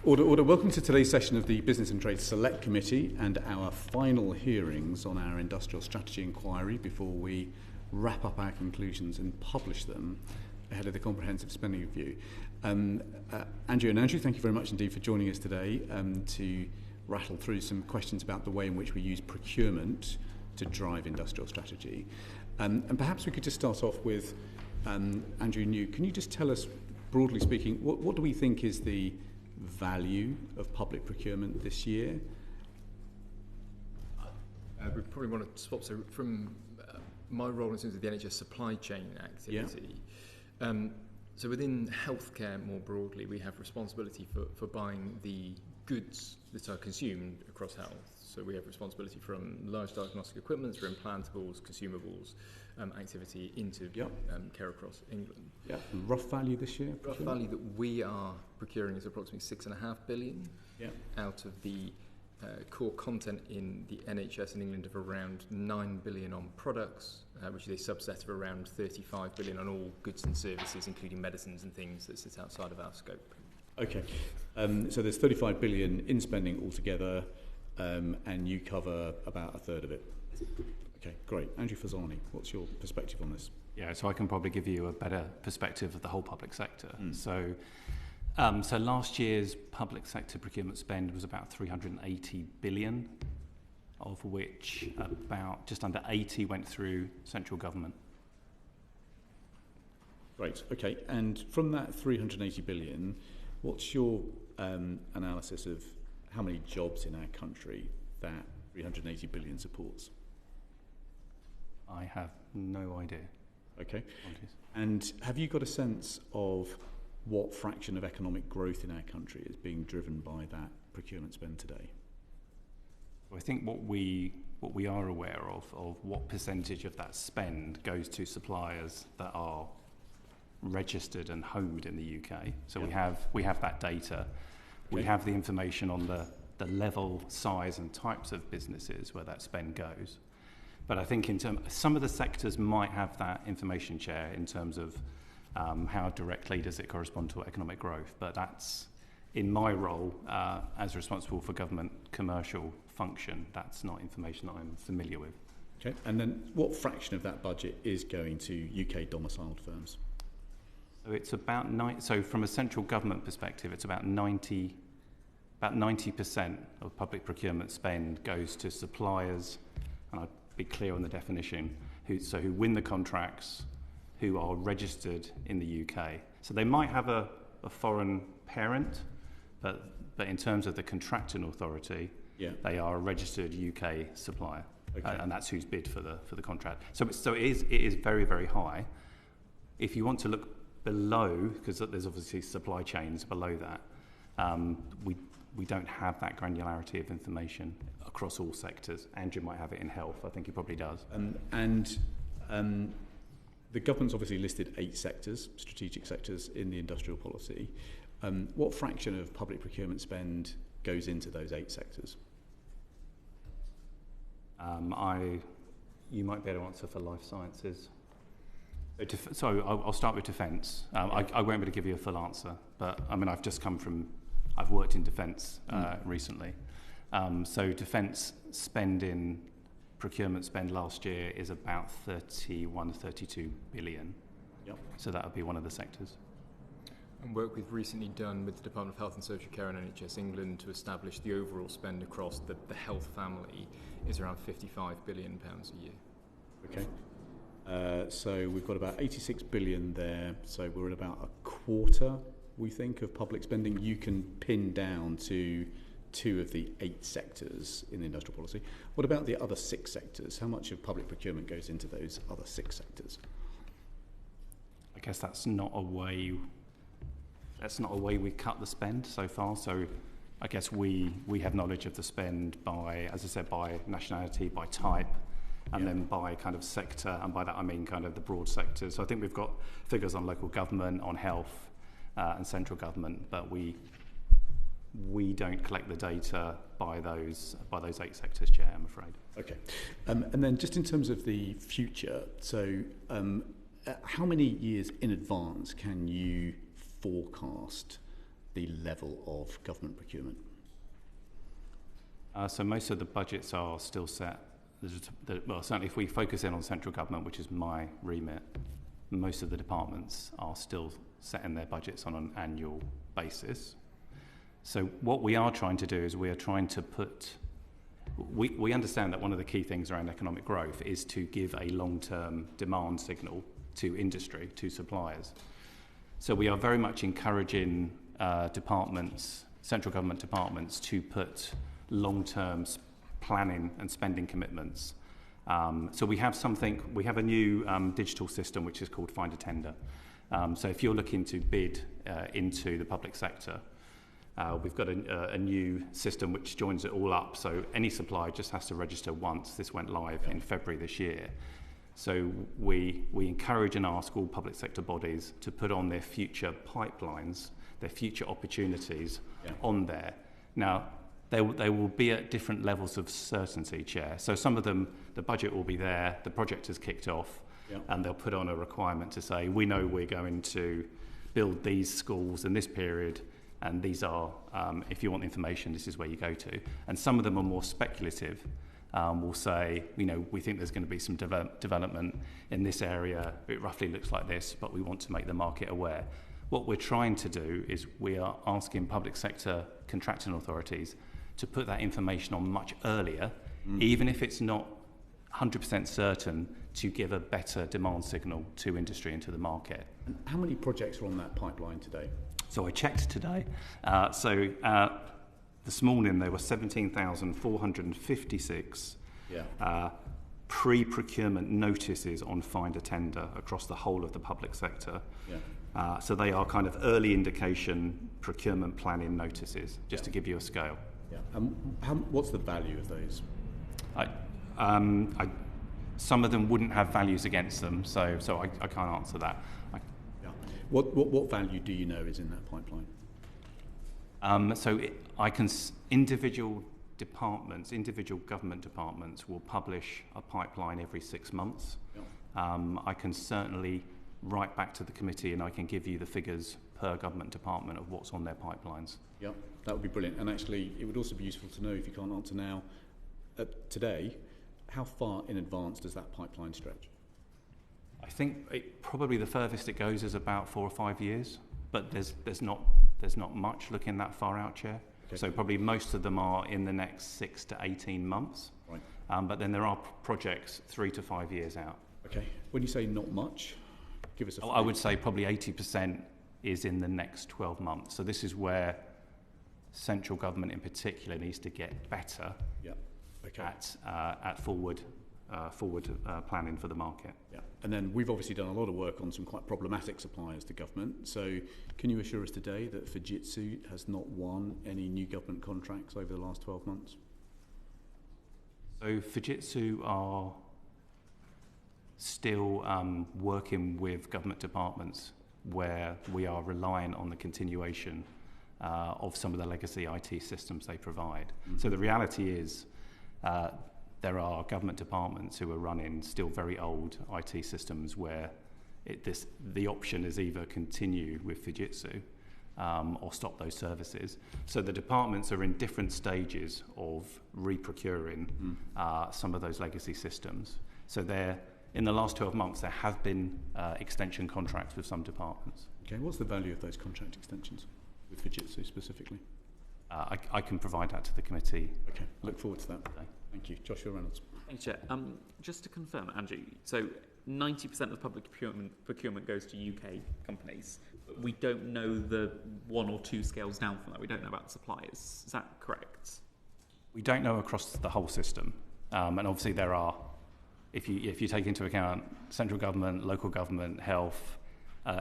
Order. Welcome to today's session of the Business and Trade Select Committee and our final hearings on our industrial strategy inquiry before we wrap up our conclusions and publish them ahead of the comprehensive spending review. Andrew and Andrew, thank you very much indeed for joining us today to rattle through some questions about the way in which we use procurement to drive industrial strategy. And perhaps we could just start off with Andrew New. Can you just tell us, broadly speaking, what do we think is the value of public procurement this year? We probably want to swap. So from my role in terms of the NHS supply chain activity, so within healthcare more broadly, we have responsibility for buying the goods that are consumed across health. So we have responsibility from large diagnostic equipment through implantables, consumables, activity into care across England. Yeah. Rough value this year? Rough value that we are procuring is approximately £6.5 billion out of the core content in the NHS in England of around £9 billion on products, which is a subset of around £35 billion on all goods and services, including medicines and things that sit outside of our scope. Okay. So there's £35 billion in spending altogether, and you cover about a third of it. Okay, great. Andrew Forzani, what's your perspective on this? Yeah, so I can probably give you a better perspective of the whole public sector. So last year's public sector procurement spend was about 380 billion, of which about just under 80 went through central government. Great, okay. And from that 380 billion, what's your analysis of how many jobs in our country that 380 billion supports? I have no idea. Okay. And have you got a sense of what fraction of economic growth in our country is being driven by that procurement spend today? I think what we are aware of what percentage of that spend goes to suppliers that are registered and homed in the UK. So we have that data. Okay. We have the information on the level, size and types of businesses where that spend goes. But I think some of the sectors might have that information share in terms of how directly does it correspond to economic growth. But that's, in my role as responsible for government commercial function, that's not information that I'm familiar with. Okay. And then what fraction of that budget is going to UK domiciled firms? So it's about so from a central government perspective, it's about 90% of public procurement spend goes to suppliers, and I'd be clear on the definition, who win the contracts, who are registered in the UK. So they might have a foreign parent, but in terms of the contracting authority, they are a registered UK supplier, and that's who's bid for the contract. So it is very, very high. If you want to look below, because there's obviously supply chains below that, we don't have that granularity of information across all sectors. Andrew might have it in health. I think he probably does. And the government's obviously listed 8 sectors, strategic sectors in the industrial policy. What fraction of public procurement spend goes into those 8 sectors? You might be able to answer for life sciences. So I'll start with defence. I won't be able to give you a full answer, but I mean I've worked in defence recently. So defence spending, procurement spend last year is about 32 billion. Yep. So that would be one of the sectors. And work we've recently done with the Department of Health and Social Care and NHS England to establish the overall spend across the health family is around £55 billion a year. Okay. So we've got about 86 billion there. So we're at about a quarter, we think, of public spending you can pin down to 2 of the 8 sectors in the industrial policy. What about the other 6 sectors? How much of public procurement goes into those other 6 sectors? I guess that's not a way we cut the spend so far. So I guess we have knowledge of the spend by, as I said, by nationality, by type, and then by kind of sector, and by that I mean kind of the broad sectors. So I think we've got figures on local government, on health, and central government, but we don't collect the data by those 8 sectors, Chair, I'm afraid. Okay. And then just in terms of the future, so how many years in advance can you forecast the level of government procurement? So most of the budgets are still set. Well, certainly if we focus in on central government, which is my remit, most of the departments are still setting their budgets on an annual basis. So what we are trying to do is we are trying to we understand that one of the key things around economic growth is to give a long-term demand signal to industry, to suppliers. So we are very much encouraging departments, central government departments, to put long-term planning and spending commitments. So we have a new digital system which is called Find a Tender. So if you're looking to bid into the public sector, we've got a new system which joins it all up. So any supplier just has to register once. This went live in February this year. So we encourage and ask all public sector bodies to put on their future pipelines, their future opportunities on there. Now, they will be at different levels of certainty, Chair. So some of them, the budget will be there, the project has kicked off, and they'll put on a requirement to say, we know we're going to build these schools in this period, and these are, if you want information, this is where you go to. And some of them are more speculative. Will say, we think there's going to be some development in this area. It roughly looks like this, but we want to make the market aware. What we're trying to do is we are asking public sector contracting authorities to put that information on much earlier, even if it's not 100% certain, to give a better demand signal to industry and to the market. And how many projects are on that pipeline today? So I checked today. This morning there were 17,456 pre-procurement notices on Find a Tender across the whole of the public sector. So they are kind of early indication procurement planning notices, just to give you a scale. What's the value of those? Some of them wouldn't have values against them, so I can't answer that. What value do you know is in that pipeline? Individual departments, individual government departments will publish a pipeline every 6 months. I can certainly write back to the committee and I can give you the figures per government department of what's on their pipelines. Yeah, that would be brilliant. And actually, it would also be useful to know, if you can't answer now, today, how far in advance does that pipeline stretch? I think probably the furthest it goes is about 4 or 5 years, but there's not much looking that far out, Chair. Okay. So probably most of them are in the next 6 to 18 months. Right. But then there are projects 3 to 5 years out. Okay. When you say not much, give us a figure. I would say probably 80% is in the next 12 months. So this is where central government in particular needs to get better at forward planning for the market. Yeah. And then we've obviously done a lot of work on some quite problematic suppliers to government. So can you assure us today that Fujitsu has not won any new government contracts over the last 12 months? So Fujitsu are still working with government departments where we are relying on the continuation of some of the legacy IT systems they provide. Mm-hmm. So the reality is there are government departments who are running still very old IT systems where the option is either continue with Fujitsu or stop those services. So the departments are in different stages of reprocuring some of those legacy systems. So in the last 12 months, there have been extension contracts with some departments. Okay, what's the value of those contract extensions with Fujitsu specifically? I can provide that to the committee. Okay, look forward to that. Okay. Thank you. Joshua Reynolds. Thanks, Chair. Just to confirm, Andrew, so 90% of public procurement goes to UK companies, but we don't know the 1 or 2 scales down from that. We don't know about the suppliers. Is that correct? We don't know across the whole system. And obviously there are, if you take into account central government, local government, health,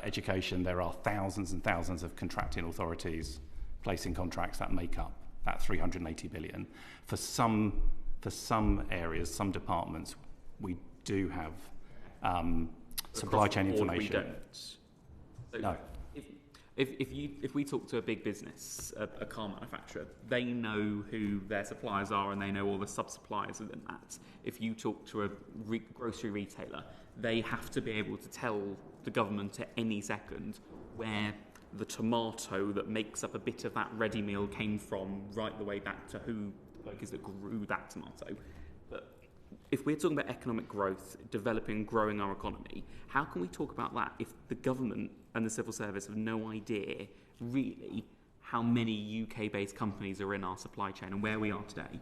education, there are thousands and thousands of contracting authorities placing contracts that make up that 380 billion. For some areas, some departments, we do have supply chain information. We don't. So no. If we talk to a big business, a car manufacturer, they know who their suppliers are and they know all the sub-suppliers within that. If you talk to a grocery retailer, they have to be able to tell the government at any second where the tomato that makes up a bit of that ready meal came from, right the way back to who the bloke is that grew that tomato. But if we're talking about economic growth, developing and growing our economy, how can we talk about that if the government and the civil service have no idea really how many UK-based companies are in our supply chain and where we are today?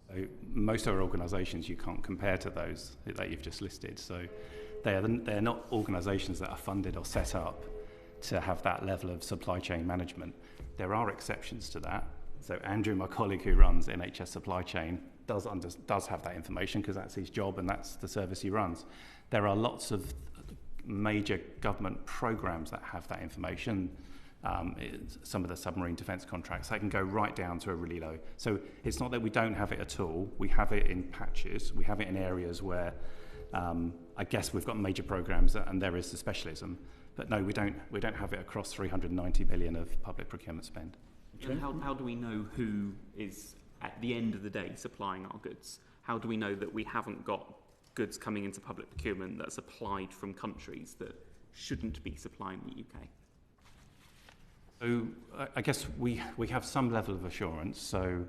So most of our organisations you can't compare to those that you've just listed. So they're not organisations that are funded or set up to have that level of supply chain management. There are exceptions to that. So Andrew, my colleague who runs NHS supply chain, does have that information because that's his job and that's the service he runs. There are lots of major government programmes that have that information. Some of the submarine defence contracts, they can go right down to a really low. So it's not that we don't have it at all. We have it in patches. We have it in areas where I guess we've got major programmes and there is the specialism. But no, we don't have it across 390 billion of public procurement spend. Okay. And how do we know who is, at the end of the day, supplying our goods? How do we know that we haven't got goods coming into public procurement that are supplied from countries that shouldn't be supplying the UK? So I guess we have some level of assurance. So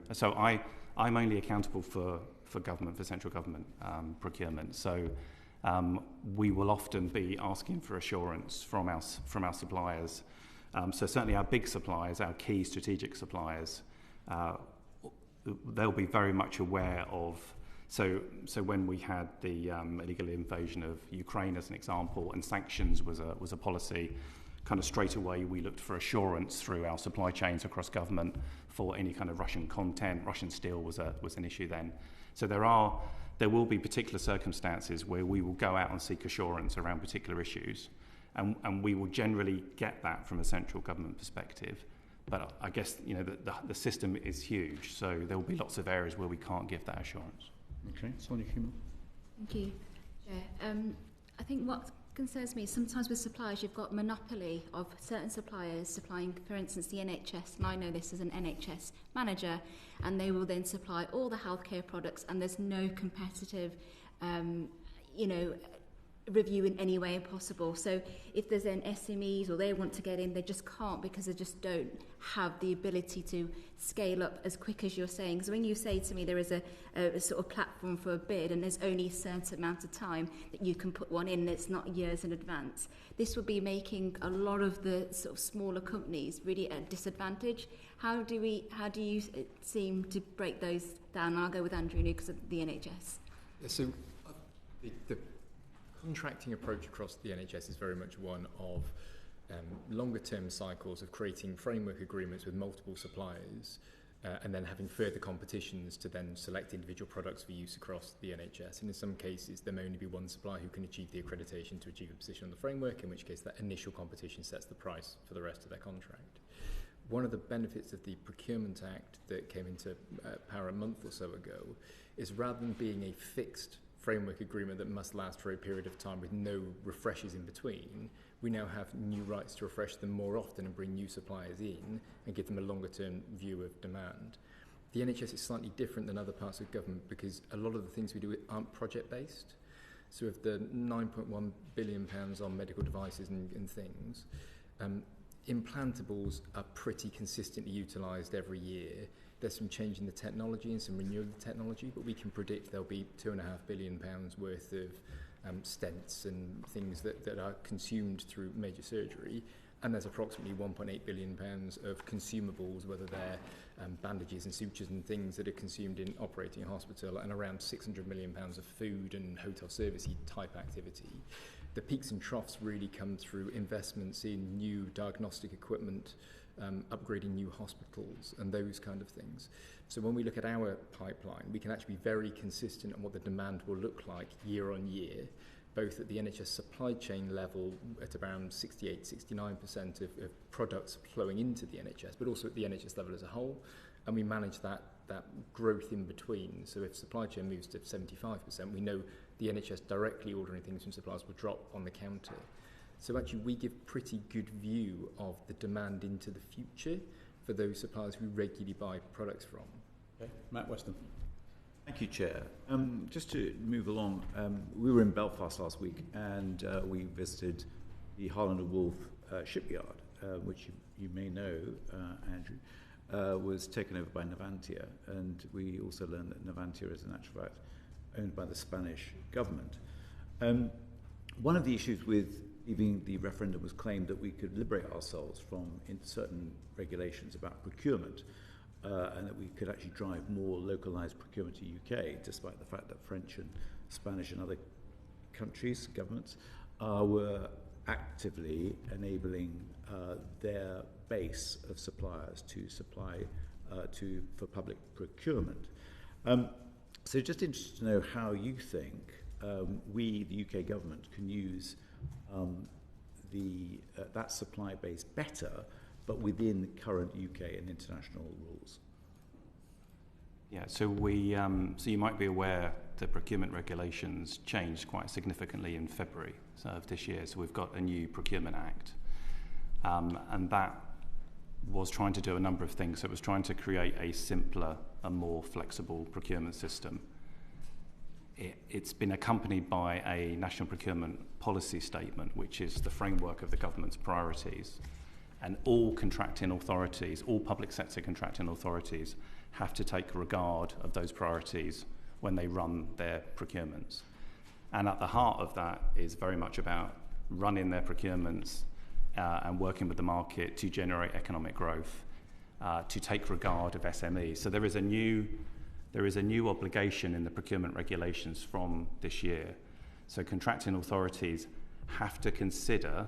I'm only accountable for government, for central government procurement. So we will often be asking for assurance from our suppliers. So certainly our big suppliers, our key strategic suppliers, they'll be very much aware of. So when we had the illegal invasion of Ukraine as an example, and sanctions was a policy, kind of straight away we looked for assurance through our supply chains across government for any kind of Russian content. Russian steel was an issue then. So there will be particular circumstances where we will go out and seek assurance around particular issues, and we will generally get that from a central government perspective. But I guess the system is huge, so there will be lots of areas where we can't give that assurance. Okay, Sonia Kumar. Thank you, Chair. I think what concerns me is sometimes with suppliers you've got monopoly of certain suppliers supplying, for instance, the NHS, and I know this as an NHS manager, and they will then supply all the healthcare products, and there's no competitive, review in any way possible. So if there's an SMEs or they want to get in, they just can't because they just don't have the ability to scale up as quick as you're saying. So when you say to me there is a sort of platform for a bid and there's only a certain amount of time that you can put one in, and it's not years in advance, this would be making a lot of the sort of smaller companies really at a disadvantage. How do you seem to break those down? I'll go with Andrew because of the NHS. So the contracting approach across the NHS is very much one of longer term cycles of creating framework agreements with multiple suppliers and then having further competitions to then select individual products for use across the NHS. And in some cases there may only be one supplier who can achieve the accreditation to achieve a position on the framework, in which case that initial competition sets the price for the rest of their contract. One of the benefits of the Procurement Act that came into power a month or so ago is, rather than being a fixed framework agreement that must last for a period of time with no refreshes in between, we now have new rights to refresh them more often and bring new suppliers in and give them a longer term view of demand. The NHS is slightly different than other parts of government because a lot of the things we do aren't project based. So of the £9.1 billion on medical devices and things, implantables are pretty consistently utilised every year. There's some change in the technology and some renewal of the technology, but we can predict there'll be £2.5 billion worth of stents and things that are consumed through major surgery. And there's approximately £1.8 billion of consumables, whether they're bandages and sutures and things that are consumed in operating a hospital, and around £600 million of food and hotel servicey type activity. The peaks and troughs really come through investments in new diagnostic equipment, upgrading new hospitals and those kind of things. So when we look at our pipeline, we can actually be very consistent on what the demand will look like year on year, both at the NHS supply chain level at around 68-69% of products flowing into the NHS, but also at the NHS level as a whole. And we manage that growth in between. So if supply chain moves to 75%, we know the NHS directly ordering things from suppliers will drop on the counter. So actually we give pretty good view of the demand into the future for those suppliers who regularly buy products from. Okay. Matt Weston. Thank you, Chair. Just to move along, we were in Belfast last week and we visited the Harland & Wolff shipyard. which you may know, Andrew, was taken over by Navantia, and we also learned that Navantia is in actual fact owned by the Spanish government. One of the issues with leaving the referendum was claimed that we could liberate ourselves from certain regulations about procurement, and that we could actually drive more localised procurement to UK, despite the fact that French and Spanish and other countries, governments, were actively enabling their base of suppliers to supply for public procurement. So just interested to know how you think we, the UK government, can use that supply base better, but within current UK and international rules. Yeah, so so you might be aware the procurement regulations changed quite significantly in February of this year. So we've got a new Procurement Act, and that was trying to do a number of things. So it was trying to create a simpler and more flexible procurement system. It's been accompanied by a national procurement policy statement, which is the framework of the government's priorities. And all contracting authorities, all public sector contracting authorities, have to take regard of those priorities when they run their procurements. And at the heart of that is very much about running their procurements and working with the market to generate economic growth, to take regard of SMEs. So there is a new obligation in the procurement regulations from this year. So contracting authorities have to consider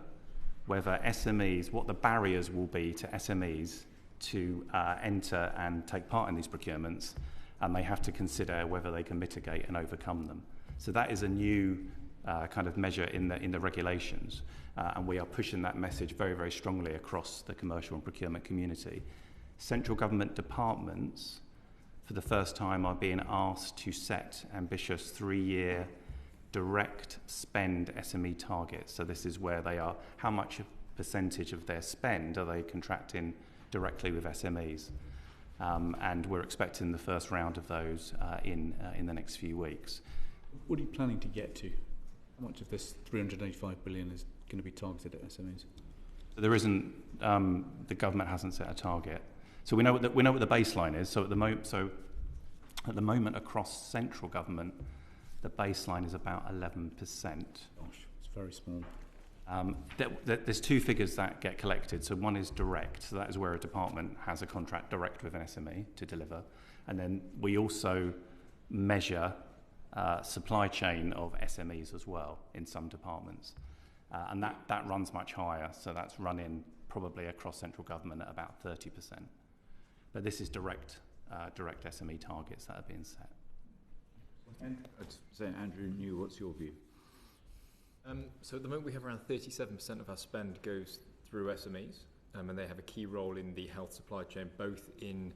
whether SMEs, what the barriers will be to SMEs to enter and take part in these procurements, and they have to consider whether they can mitigate and overcome them. So that is a new kind of measure in the regulations, and we are pushing that message very, very strongly across the commercial and procurement community. Central government departments, for the first time, are being asked to set ambitious 3-year direct spend SME targets. So this is where they are, how much percentage of their spend are they contracting directly with SMEs? And we're expecting the first round of those in the next few weeks. What are you planning to get to? How much of this 385 billion is going to be targeted at SMEs? There isn't. The government hasn't set a target. So we know what the baseline is. So at the moment, across central government, the baseline is about 11%. Gosh, it's very small. There's two figures that get collected. So one is direct. So that is where a department has a contract direct with an SME to deliver. And then we also measure supply chain of SMEs as well in some departments. And that runs much higher. So that's running probably across central government at about 30%. But this is direct SME targets that are being set. I'd say, Andrew, what's your view? So at the moment we have around 37% of our spend goes through SMEs, and they have a key role in the health supply chain, both in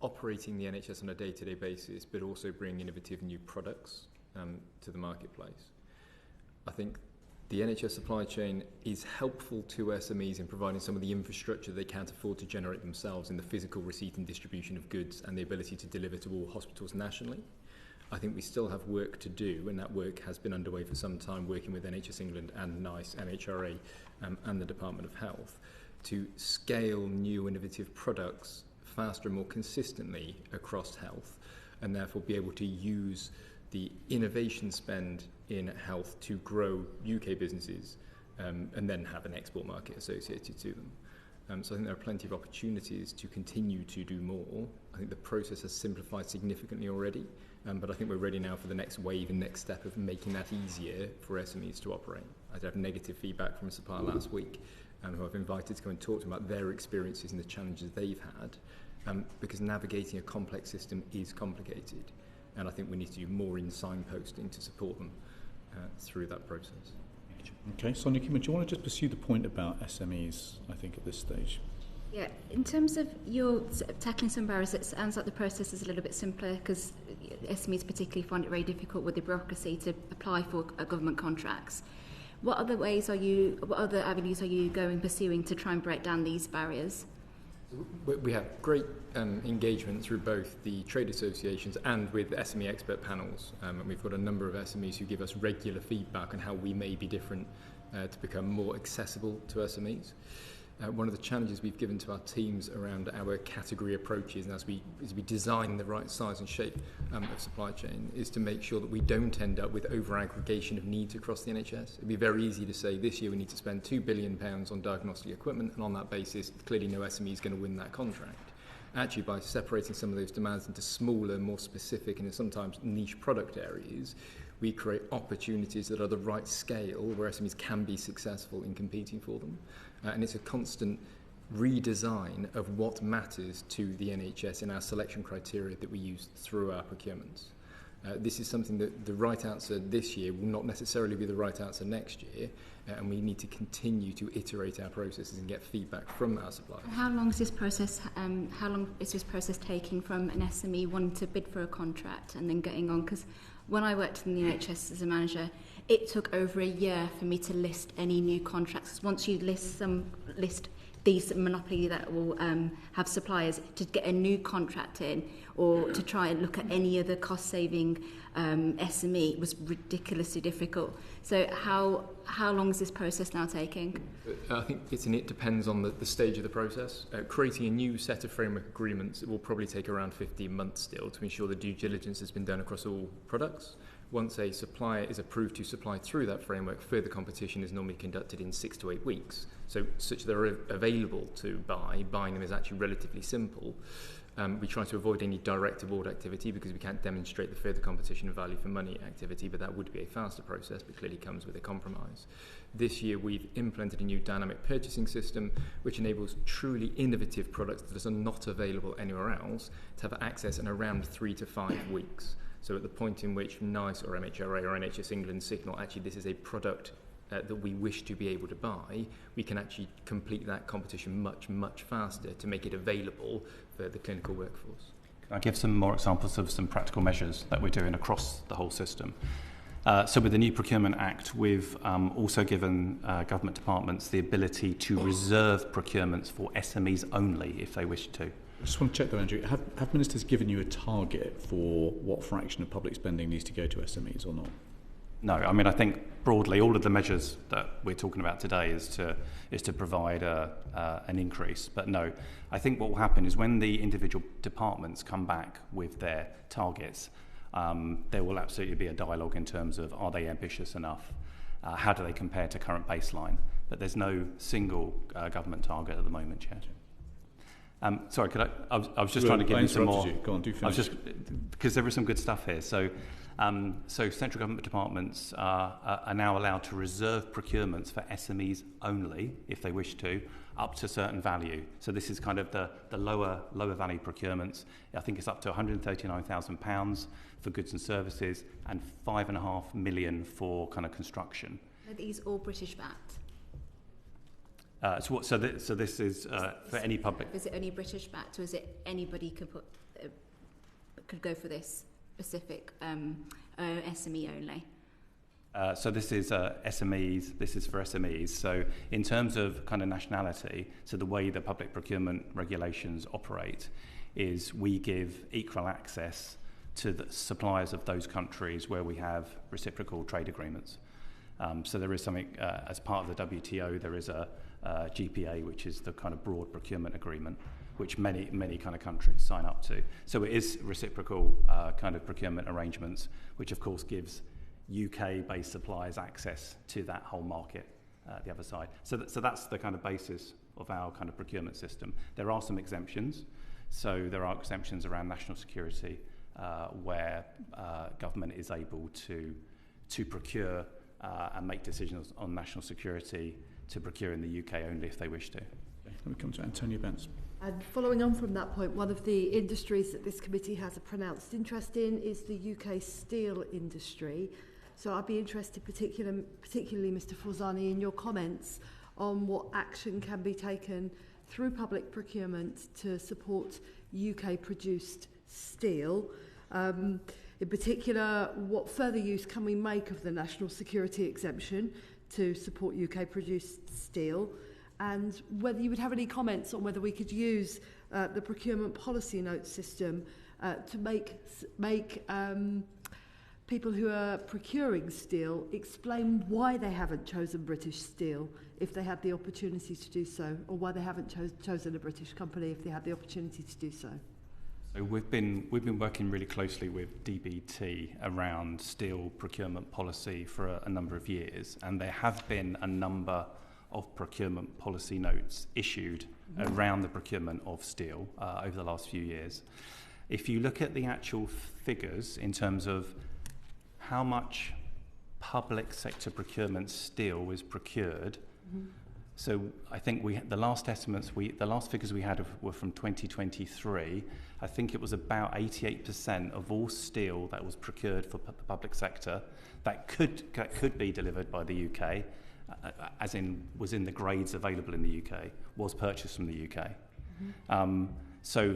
operating the NHS on a day-to-day basis, but also bringing innovative new products to the marketplace. I think the NHS supply chain is helpful to SMEs in providing some of the infrastructure they can't afford to generate themselves in the physical receipt and distribution of goods and the ability to deliver to all hospitals nationally. I think we still have work to do, and that work has been underway for some time, working with NHS England and NICE, NHRA, and the Department of Health, to scale new innovative products faster and more consistently across health, and therefore be able to use the innovation spend in health to grow UK businesses, and then have an export market associated to them. So I think there are plenty of opportunities to continue to do more. I think the process has simplified significantly already, but I think we're ready now for the next wave and next step of making that easier for SMEs to operate. I did have negative feedback from a supplier last week, who I've invited to come and talk to them about their experiences and the challenges they've had, because navigating a complex system is complicated, and I think we need to do more in signposting to support them through that process. Okay, Sonia Kim, do you want to just pursue the point about SMEs, I think, at this stage? Yeah, in terms of your tackling some barriers, it sounds like the process is a little bit simpler because SMEs particularly find it very difficult with the bureaucracy to apply for government contracts. What other avenues are you pursuing to try and break down these barriers? We have great engagement through both the trade associations and with SME expert panels, and we've got a number of SMEs who give us regular feedback on how we may be different to become more accessible to SMEs. One of the challenges we've given to our teams around our category approaches, and as we design the right size and shape of supply chain, is to make sure that we don't end up with over-aggregation of needs across the NHS. It'd be very easy to say this year we need to spend £2 billion on diagnostic equipment, and on that basis, clearly no SME is going to win that contract. Actually, by separating some of those demands into smaller, more specific and sometimes niche product areas, we create opportunities that are the right scale where SMEs can be successful in competing for them. And it's a constant redesign of what matters to the NHS in our selection criteria that we use through our procurements. This is something that the right answer this year will not necessarily be the right answer next year, and we need to continue to iterate our processes and get feedback from our suppliers. How long is this process? How long is this process taking from an SME wanting to bid for a contract and then getting on? Because when I worked in the NHS as a manager, it took over a year for me to list any new contracts. Once you list these monopoly that will have suppliers, to get a new contract in or to try and look at any other cost-saving SME was ridiculously difficult. So how long is this process now taking? I think it depends on the stage of the process. Creating a new set of framework agreements, it will probably take around 15 months still to ensure the due diligence has been done across all products. Once a supplier is approved to supply through that framework, further competition is normally conducted in 6 to 8 weeks. So such they're available to buy, buying them is actually relatively simple. We try to avoid any direct award activity because we can't demonstrate the further competition and value for money activity, but that would be a faster process, but clearly comes with a compromise. This year we've implemented a new dynamic purchasing system which enables truly innovative products that are not available anywhere else to have access in around 3 to 5 weeks. So at the point in which NICE or MHRA or NHS England signal actually this is a product that we wish to be able to buy, we can actually complete that competition much, much faster to make it available for the clinical workforce. Can I give some more examples of some practical measures that we're doing across the whole system? So with the new Procurement Act, we've also given government departments the ability to reserve procurements for SMEs only if they wish to. I just want to check though, Andrew, have ministers given you a target for what fraction of public spending needs to go to SMEs or not? No, I mean, I think broadly all of the measures that we're talking about today is to provide an increase. But no, I think what will happen is when the individual departments come back with their targets, there will absolutely be a dialogue in terms of are they ambitious enough? How do they compare to current baseline? But there's no single government target at the moment yet. Sorry, I was just trying to give you some more. Go on, do finish. Because there is some good stuff here. So central government departments are now allowed to reserve procurements for SMEs only, if they wish to, up to a certain value. So this is kind of the lower value procurements. I think it's up to £139,000 for goods and services and $5.5 million for kind of construction. Are these all British backed? So this is for any public. Is it only British backed, or is it anybody could go for this specific SME only? So this is SMEs. This is for SMEs. So in terms of kind of nationality, so the way the public procurement regulations operate is we give equal access to the suppliers of those countries where we have reciprocal trade agreements. So there is something as part of the WTO. There is a GPA, which is the kind of broad procurement agreement, which many kind of countries sign up to. So it is reciprocal kind of procurement arrangements, which of course gives UK-based suppliers access to that whole market, the other side. So that's the kind of basis of our kind of procurement system. There are some exemptions. So there are exemptions around national security where government is able to procure and make decisions on national security to procure in the UK only if they wish to. Okay. Let me come to Antonia Bence. And following on from that point, one of the industries that this committee has a pronounced interest in is the UK steel industry. So I'd be interested, particularly Mr. Forzani, in your comments on what action can be taken through public procurement to support UK-produced steel. In particular, what further use can we make of the national security exemption to support UK-produced steel? And whether you would have any comments on whether we could use the procurement policy note system to make people who are procuring steel explain why they haven't chosen British steel if they had the opportunity to do so, or why they haven't chosen a British company if they had the opportunity to do so? So we've been working really closely with DBT around steel procurement policy for a number of years, and there have been a number of procurement policy notes issued around the procurement of steel over the last few years. If you look at the actual figures in terms of how much public sector procurement steel was procured, so I think the last figures we had were from 2023. I think it was about 88% of all steel that was procured for the public sector that could be delivered by the UK, as in was in the grades available in the UK, was purchased from the UK. So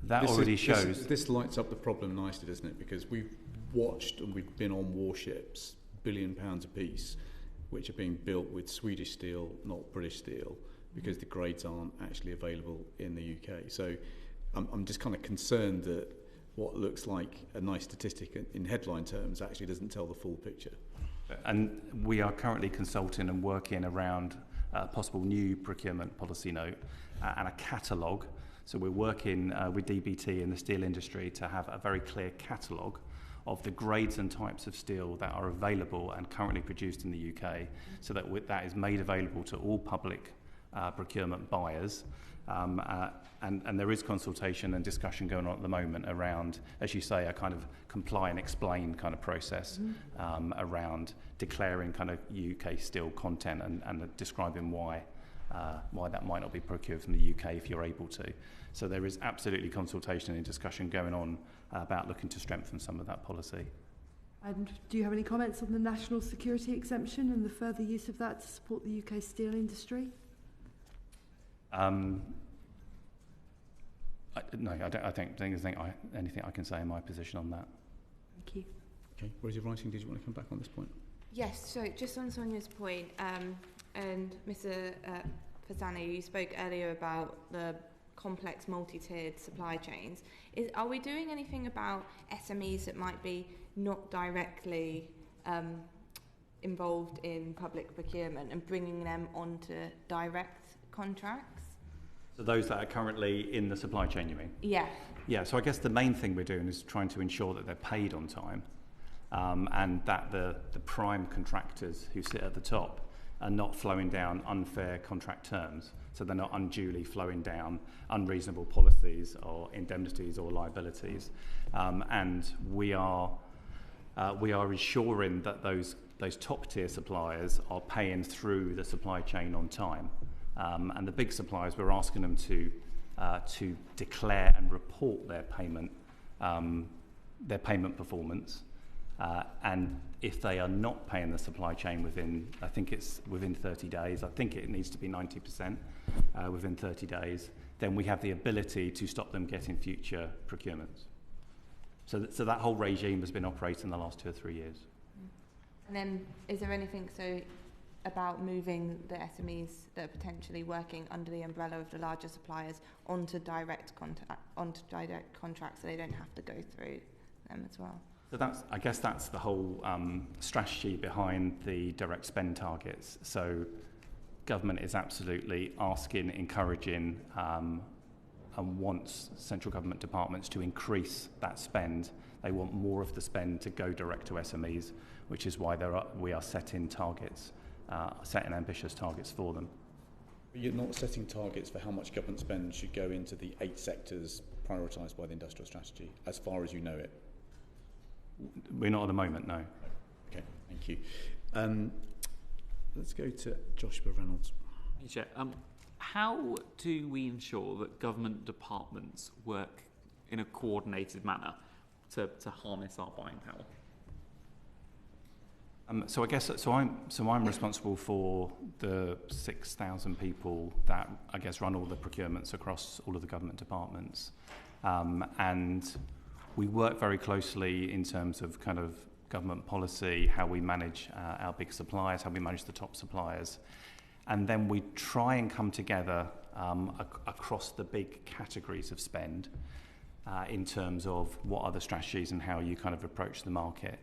that already shows. This lights up the problem nicely, doesn't it? Because we've watched and we've been on warships, £1 billion apiece, which are being built with Swedish steel, not British steel, because the grades aren't actually available in the UK. So I'm just kind of concerned that what looks like a nice statistic in headline terms actually doesn't tell the full picture. And we are currently consulting and working around a possible new procurement policy note and a catalogue. So we're working with DBT and the steel industry to have a very clear catalogue of the grades and types of steel that are available and currently produced in the UK, so that that is made available to all public procurement buyers. And there is consultation and discussion going on at the moment around, as you say, a kind of comply and explain kind of process around declaring kind of UK steel content and describing why that might not be procured from the UK if you're able to. So there is absolutely consultation and discussion going on about looking to strengthen some of that policy. And do you have any comments on the national security exemption and the further use of that to support the UK steel industry? No, I don't think anything I can say in my position on that. Thank you. Okay, Rosie Writing, did you want to come back on this point? Yes, so just on Sonia's point, and Mr. Forzani, you spoke earlier about the complex multi-tiered supply chains. Are we doing anything about SMEs that might be not directly involved in public procurement and bringing them onto direct contracts? So those that are currently in the supply chain, you mean? Yeah. Yeah, so I guess the main thing we're doing is trying to ensure that they're paid on time, and that the prime contractors who sit at the top are not flowing down unfair contract terms. So they're not unduly flowing down unreasonable policies or indemnities or liabilities. And we are ensuring that those top tier suppliers are paying through the supply chain on time. And the big suppliers, we're asking them to declare and report their payment performance. And if they are not paying the supply chain within 30 days, I think it needs to be 90% within 30 days, then we have the ability to stop them getting future procurements. So that whole regime has been operating the last 2 or 3 years. And then is there anything about moving the SMEs that are potentially working under the umbrella of the larger suppliers onto direct contracts so they don't have to go through them as well? So I guess that's the whole strategy behind the direct spend targets. So government is absolutely asking, encouraging, and wants central government departments to increase that spend. They want more of the spend to go direct to SMEs, which is why we are setting targets, setting ambitious targets for them. But you're not setting targets for how much government spend should go into the 8 sectors prioritised by the industrial strategy, as far as you know it? We're not at the moment, no. Okay, thank you. Let's go to Joshua Reynolds. Chair, how do we ensure that government departments work in a coordinated manner to harness our buying power? I'm responsible for the 6,000 people that I guess run all the procurements across all of the government departments, and we work very closely in terms of kind of government policy, how we manage our big suppliers, how we manage the top suppliers, and then we try and come together across the big categories of spend in terms of what are the strategies and how you kind of approach the market.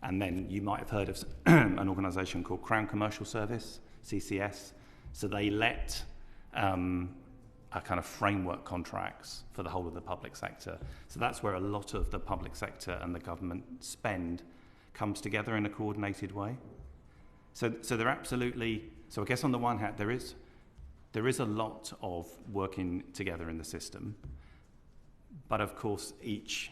And then you might have heard of an organisation called Crown Commercial Service, CCS. So they let a kind of framework contracts for the whole of the public sector. So that's where a lot of the public sector and the government spend comes together in a coordinated way. So they're absolutely, so I guess on the one hand, there is a lot of working together in the system, but of course each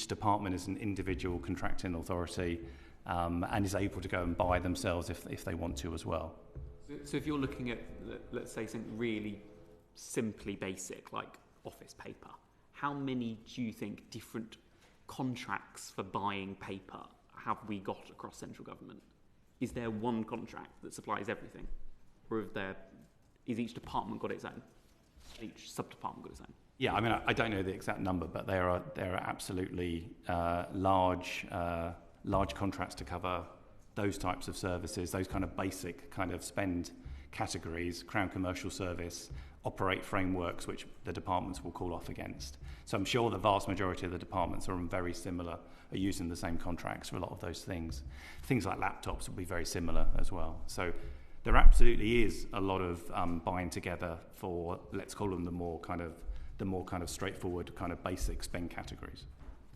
department is an individual contracting authority and is able to go and buy themselves if they want to as well. So if you're looking at, let's say, something really simply basic like office paper, how many do you think different contracts for buying paper have we got across central government? Is there one contract that supplies everything? Or is each department got its own? Each sub-department got its own? Yeah, I mean, I don't know the exact number, but there are absolutely large contracts to cover those types of services, those kind of basic kind of spend categories. Crown Commercial Service operate frameworks which the departments will call off against. So I'm sure the vast majority of the departments are very similar, are using the same contracts for a lot of those things. Things like laptops will be very similar as well. So there absolutely is a lot of buying together for, let's call them the more kind of straightforward kind of basic spend categories.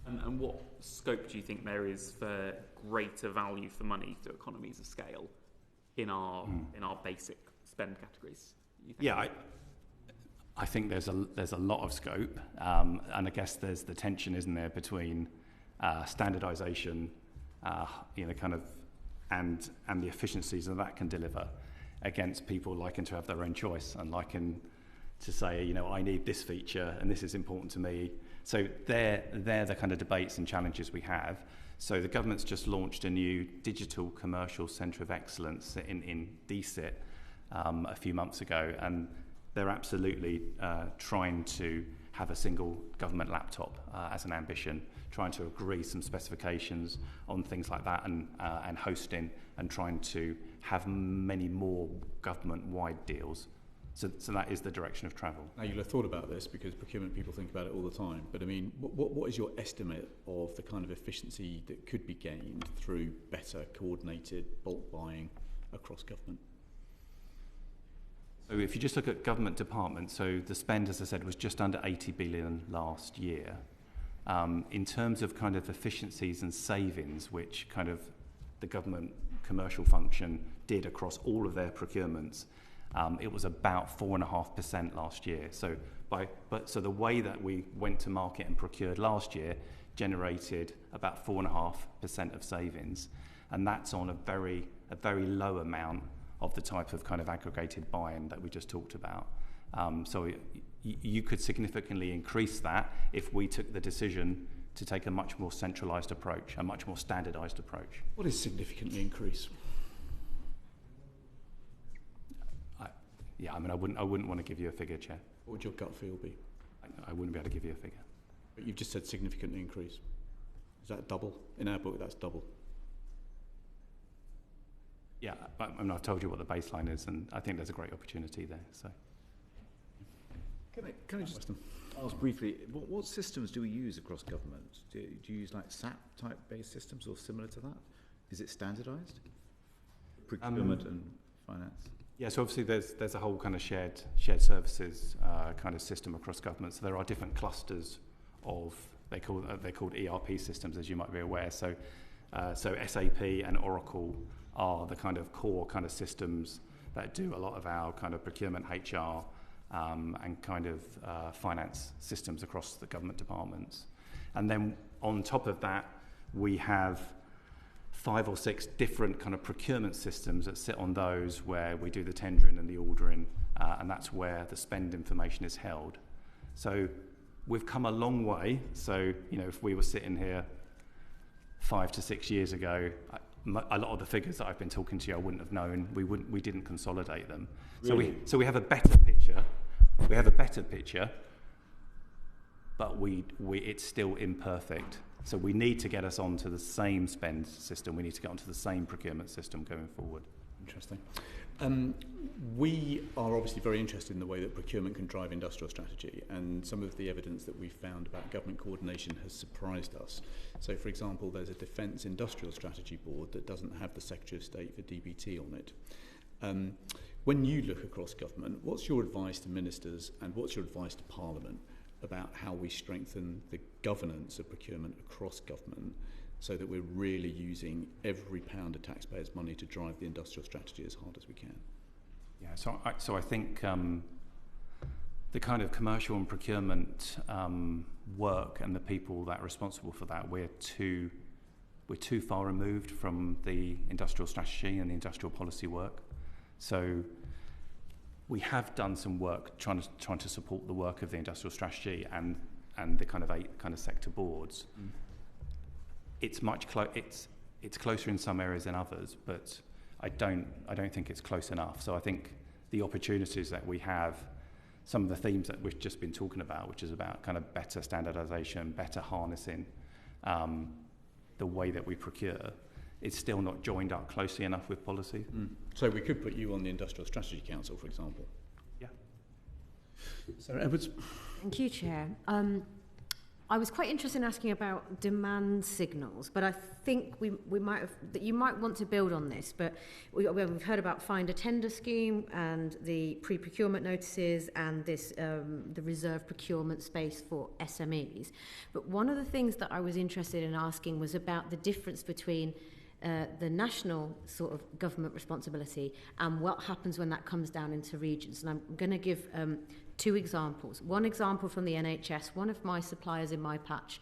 And what scope do you think there is for greater value for money through economies of scale in our basic spend categories? Yeah, I think there's a lot of scope, and I guess there's the tension, isn't there, between standardisation, and the efficiencies that can deliver against people liking to have their own choice and liking to say, I need this feature and this is important to me. So they're the kind of debates and challenges we have. So the government's just launched a new digital commercial centre of excellence in DCIT a few months ago, and they're absolutely trying to have a single government laptop as an ambition, trying to agree some specifications on things like that and hosting, and trying to have many more government-wide deals. So that is the direction of travel. Now, you'll have thought about this because procurement people think about it all the time. But I mean, what is your estimate of the kind of efficiency that could be gained through better coordinated bulk buying across government? So if you just look at government departments, so the spend, as I said, was just under 80 billion last year. In terms of kind of efficiencies and savings, which kind of the government commercial function did across all of their procurements, it was about 4.5% last year. So the way that we went to market and procured last year generated about 4.5% of savings, and that's on a very low amount of the type of kind of aggregated buying that we just talked about. So you could significantly increase that if we took the decision to take a much more centralised approach, a much more standardised approach. What is significantly increase? I wouldn't want to give you a figure, Chair. What would your gut feel be? I wouldn't be able to give you a figure. But you've just said significantly increase. Is that double? In our book, that's double. Yeah, I've told you what the baseline is, and I think there's a great opportunity there. So, Can I just ask briefly, what systems do we use across government? Do you use like SAP type based systems or similar to that? Is it standardised? Procurement and finance? Yeah, so obviously there's a whole kind of shared services kind of system across government. So there are different clusters of they're called ERP systems, as you might be aware. So SAP and Oracle are the kind of core kind of systems that do a lot of our kind of procurement, HR, and kind of finance systems across the government departments. And then on top of that, we have 5 or 6 different kind of procurement systems that sit on those where we do the tendering and the ordering, and that's where the spend information is held. So we've come a long way. So, if we were sitting here 5 to 6 years ago, a lot of the figures that I've been talking to you, I wouldn't have known. We didn't consolidate them. Really? So we have a better picture. We have a better picture, but it's still imperfect. So we need to get us onto the same spend system. We need to get onto the same procurement system going forward. Interesting. We are obviously very interested in the way that procurement can drive industrial strategy, and some of the evidence that we've found about government coordination has surprised us. So, for example, there's a Defence Industrial Strategy Board that doesn't have the Secretary of State for DBT on it. When you look across government, what's your advice to ministers and what's your advice to Parliament about how we strengthen the governance of procurement across government so that we're really using every pound of taxpayers' money to drive the industrial strategy as hard as we can? Yeah, so I think the kind of commercial and procurement work and the people that are responsible for that, we're too far removed from the industrial strategy and the industrial policy work. So we have done some work trying to support the work of the industrial strategy and the kind of 8 kind of sector boards. It's it's closer in some areas than others, but I don't think it's close enough. So I think the opportunities that we have, some of the themes that we've just been talking about, which is about kind of better standardization, better harnessing the way that we procure, it's still not joined up closely enough with policy. So we could put you on the Industrial Strategy Council, for example. Yeah. Sarah Edwards. Thank you, Chair. I was quite interested in asking about demand signals, but I think we might have, that you might want to build on this, but we've heard about find a tender scheme and the pre-procurement notices and this the reserve procurement space for SMEs. But one of the things that I was interested in asking was about the difference between the national sort of government responsibility and what happens when that comes down into regions. And I'm going to give 2 examples. One example from the NHS, one of my suppliers in my patch,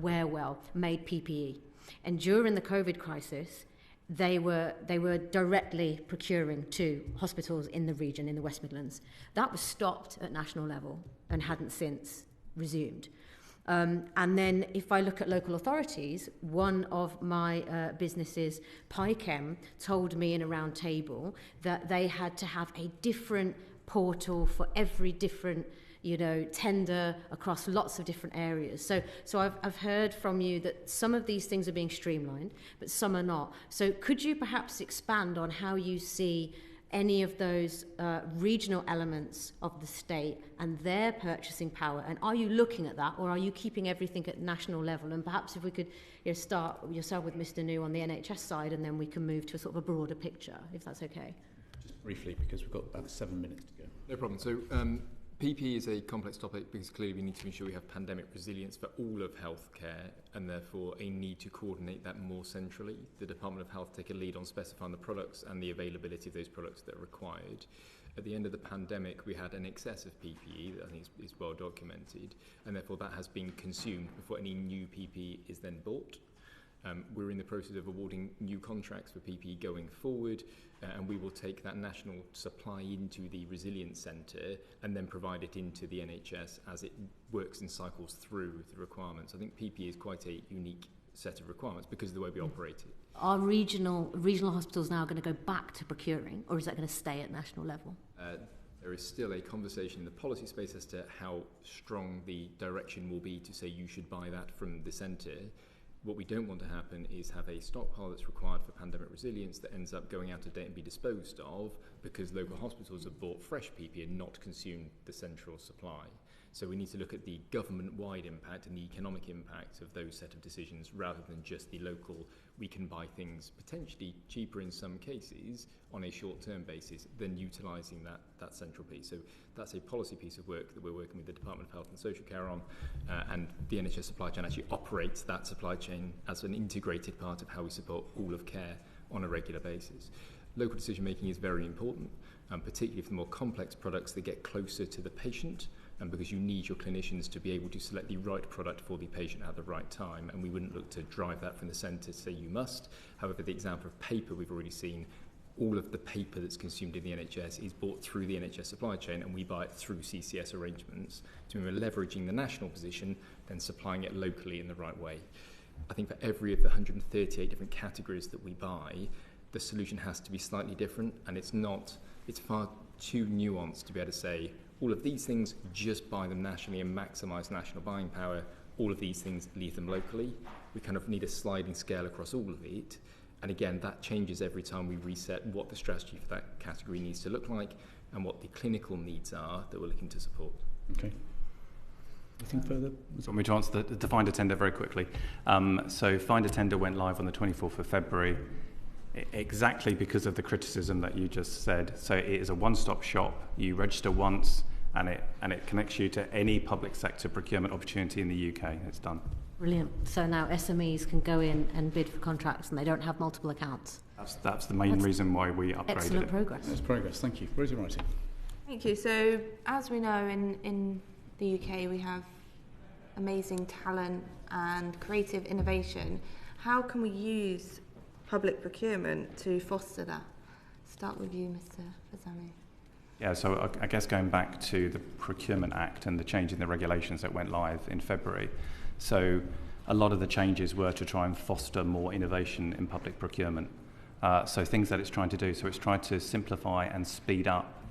Warewell, made PPE. And during the COVID crisis, they were directly procuring to hospitals in the region, in the West Midlands. That was stopped at national level and hadn't since resumed. And then if I look at local authorities, one of my businesses, Pychem, told me in a round table that they had to have a different portal for every different, tender across lots of different areas. So I've heard from you that some of these things are being streamlined, but some are not. So could you perhaps expand on how you see any of those regional elements of the state and their purchasing power? And are you looking at that, or are you keeping everything at national level? And perhaps if we could start yourself with Mr. New on the NHS side, and then we can move to a sort of a broader picture, if that's okay. Just briefly, because we've got about 7 minutes to go. No problem. So PPE is a complex topic because clearly we need to ensure we have pandemic resilience for all of healthcare, and therefore a need to coordinate that more centrally. The Department of Health take a lead on specifying the products and the availability of those products that are required. At the end of the pandemic, we had an excess of PPE that I think is well documented, and therefore that has been consumed before any new PPE is then bought. We're in the process of awarding new contracts for PPE going forward, and we will take that national supply into the Resilience Centre and then provide it into the NHS as it works and cycles through the requirements. I think PPE is quite a unique set of requirements because of the way we operate it. Are regional hospitals now going to go back to procuring, or is that going to stay at national level? There is still a conversation in the policy space as to how strong the direction will be to say you should buy that from the centre. What we don't want to happen is have a stockpile that's required for pandemic resilience that ends up going out of date and be disposed of because local hospitals have bought fresh PPE and not consumed the central supply. So we need to look at the government-wide impact and the economic impact of those set of decisions rather than just the local, we can buy things potentially cheaper in some cases on a short-term basis than utilising that central piece. So that's a policy piece of work that we're working with the Department of Health and Social Care on, and the NHS supply chain actually operates that supply chain as an integrated part of how we support all of care on a regular basis. Local decision making is very important, particularly for the more complex products that get closer to the patient, and because you need your clinicians to be able to select the right product for the patient at the right time, and we wouldn't look to drive that from the centre to say you must. However, the example of paper we've already seen, all of the paper that's consumed in the NHS is bought through the NHS supply chain, and we buy it through CCS arrangements. So we're leveraging the national position, then supplying it locally in the right way. I think for every of the 138 different categories that we buy, the solution has to be slightly different, and it's far too nuanced to be able to say, all of these things, just buy them nationally and maximise national buying power. All of these things, leave them locally. We kind of need a sliding scale across all of it. And again, that changes every time we reset what the strategy for that category needs to look like and what the clinical needs are that we're looking to support. Okay. Anything further? So want me to answer the Find a Tender very quickly. So Find a Tender went live on the 24th of February, exactly because of the criticism that you just said. So it is a one-stop shop. You register once, and it connects you to any public sector procurement opportunity in the UK. It's done. Brilliant. So now SMEs can go in and bid for contracts, and they don't have multiple accounts. That's the main reason why we upgraded excellent it. progress. That's progress. Thank you. Rosie Wrighty. Thank you. So, as we know, in the UK, we have amazing talent and creative innovation. How can we use public procurement to foster that? Start with you, Mr. Forzani. Yeah, so I guess going back to the Procurement Act and the change in the regulations that went live in February. So a lot of the changes were to try and foster more innovation in public procurement. So things that it's trying to do, so it's trying to simplify and speed up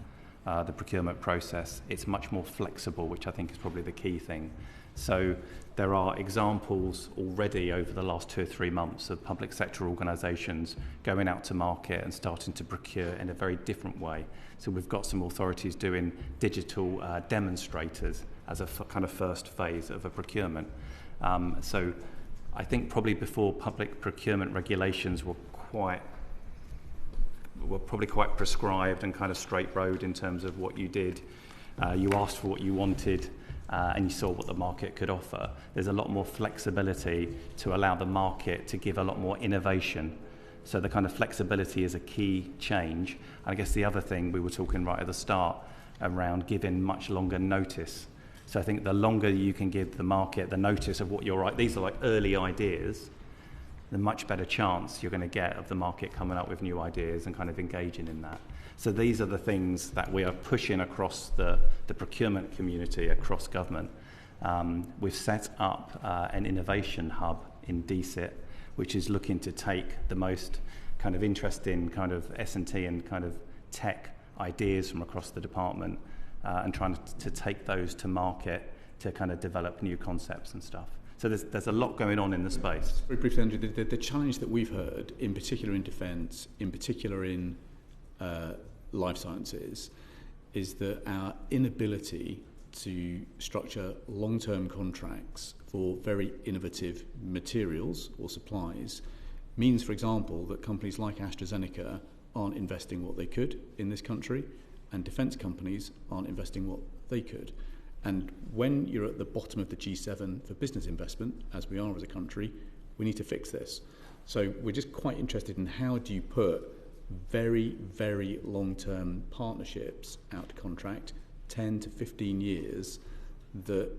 the procurement process. It's much more flexible, which I think is probably the key thing. So there are examples already over the last 2 or 3 months of public sector organisations going out to market and starting to procure in a very different way. So we've got some authorities doing digital demonstrators as a kind of first phase of a procurement. So I think probably before public procurement regulations were probably quite prescribed and kind of straight road in terms of what you did. You asked for what you wanted and you saw what the market could offer. There's a lot more flexibility to allow the market to give a lot more innovation. So the kind of flexibility is a key change. And I guess the other thing we were talking right at the start around giving much longer notice. So I think the longer you can give the market the notice of what these are like early ideas, the much better chance you're going to get of the market coming up with new ideas and kind of engaging in that. So these are the things that we are pushing across the procurement community, across government. We've set up an innovation hub in DCIT, which is looking to take the most kind of interesting kind of S&T and kind of tech ideas from across the department and trying to take those to market to kind of develop new concepts and stuff. So there's a lot going on in the space. Very briefly, Andrew, the challenge that we've heard, in particular in defence, in particular in life sciences, is that our inability to structure long-term contracts for very innovative materials or supplies means, for example, that companies like AstraZeneca aren't investing what they could in this country, and defence companies aren't investing what they could. And when you're at the bottom of the G7 for business investment, as we are as a country, we need to fix this. So we're just quite interested in how do you put very, very long-term partnerships out to contract, 10 to 15 years, that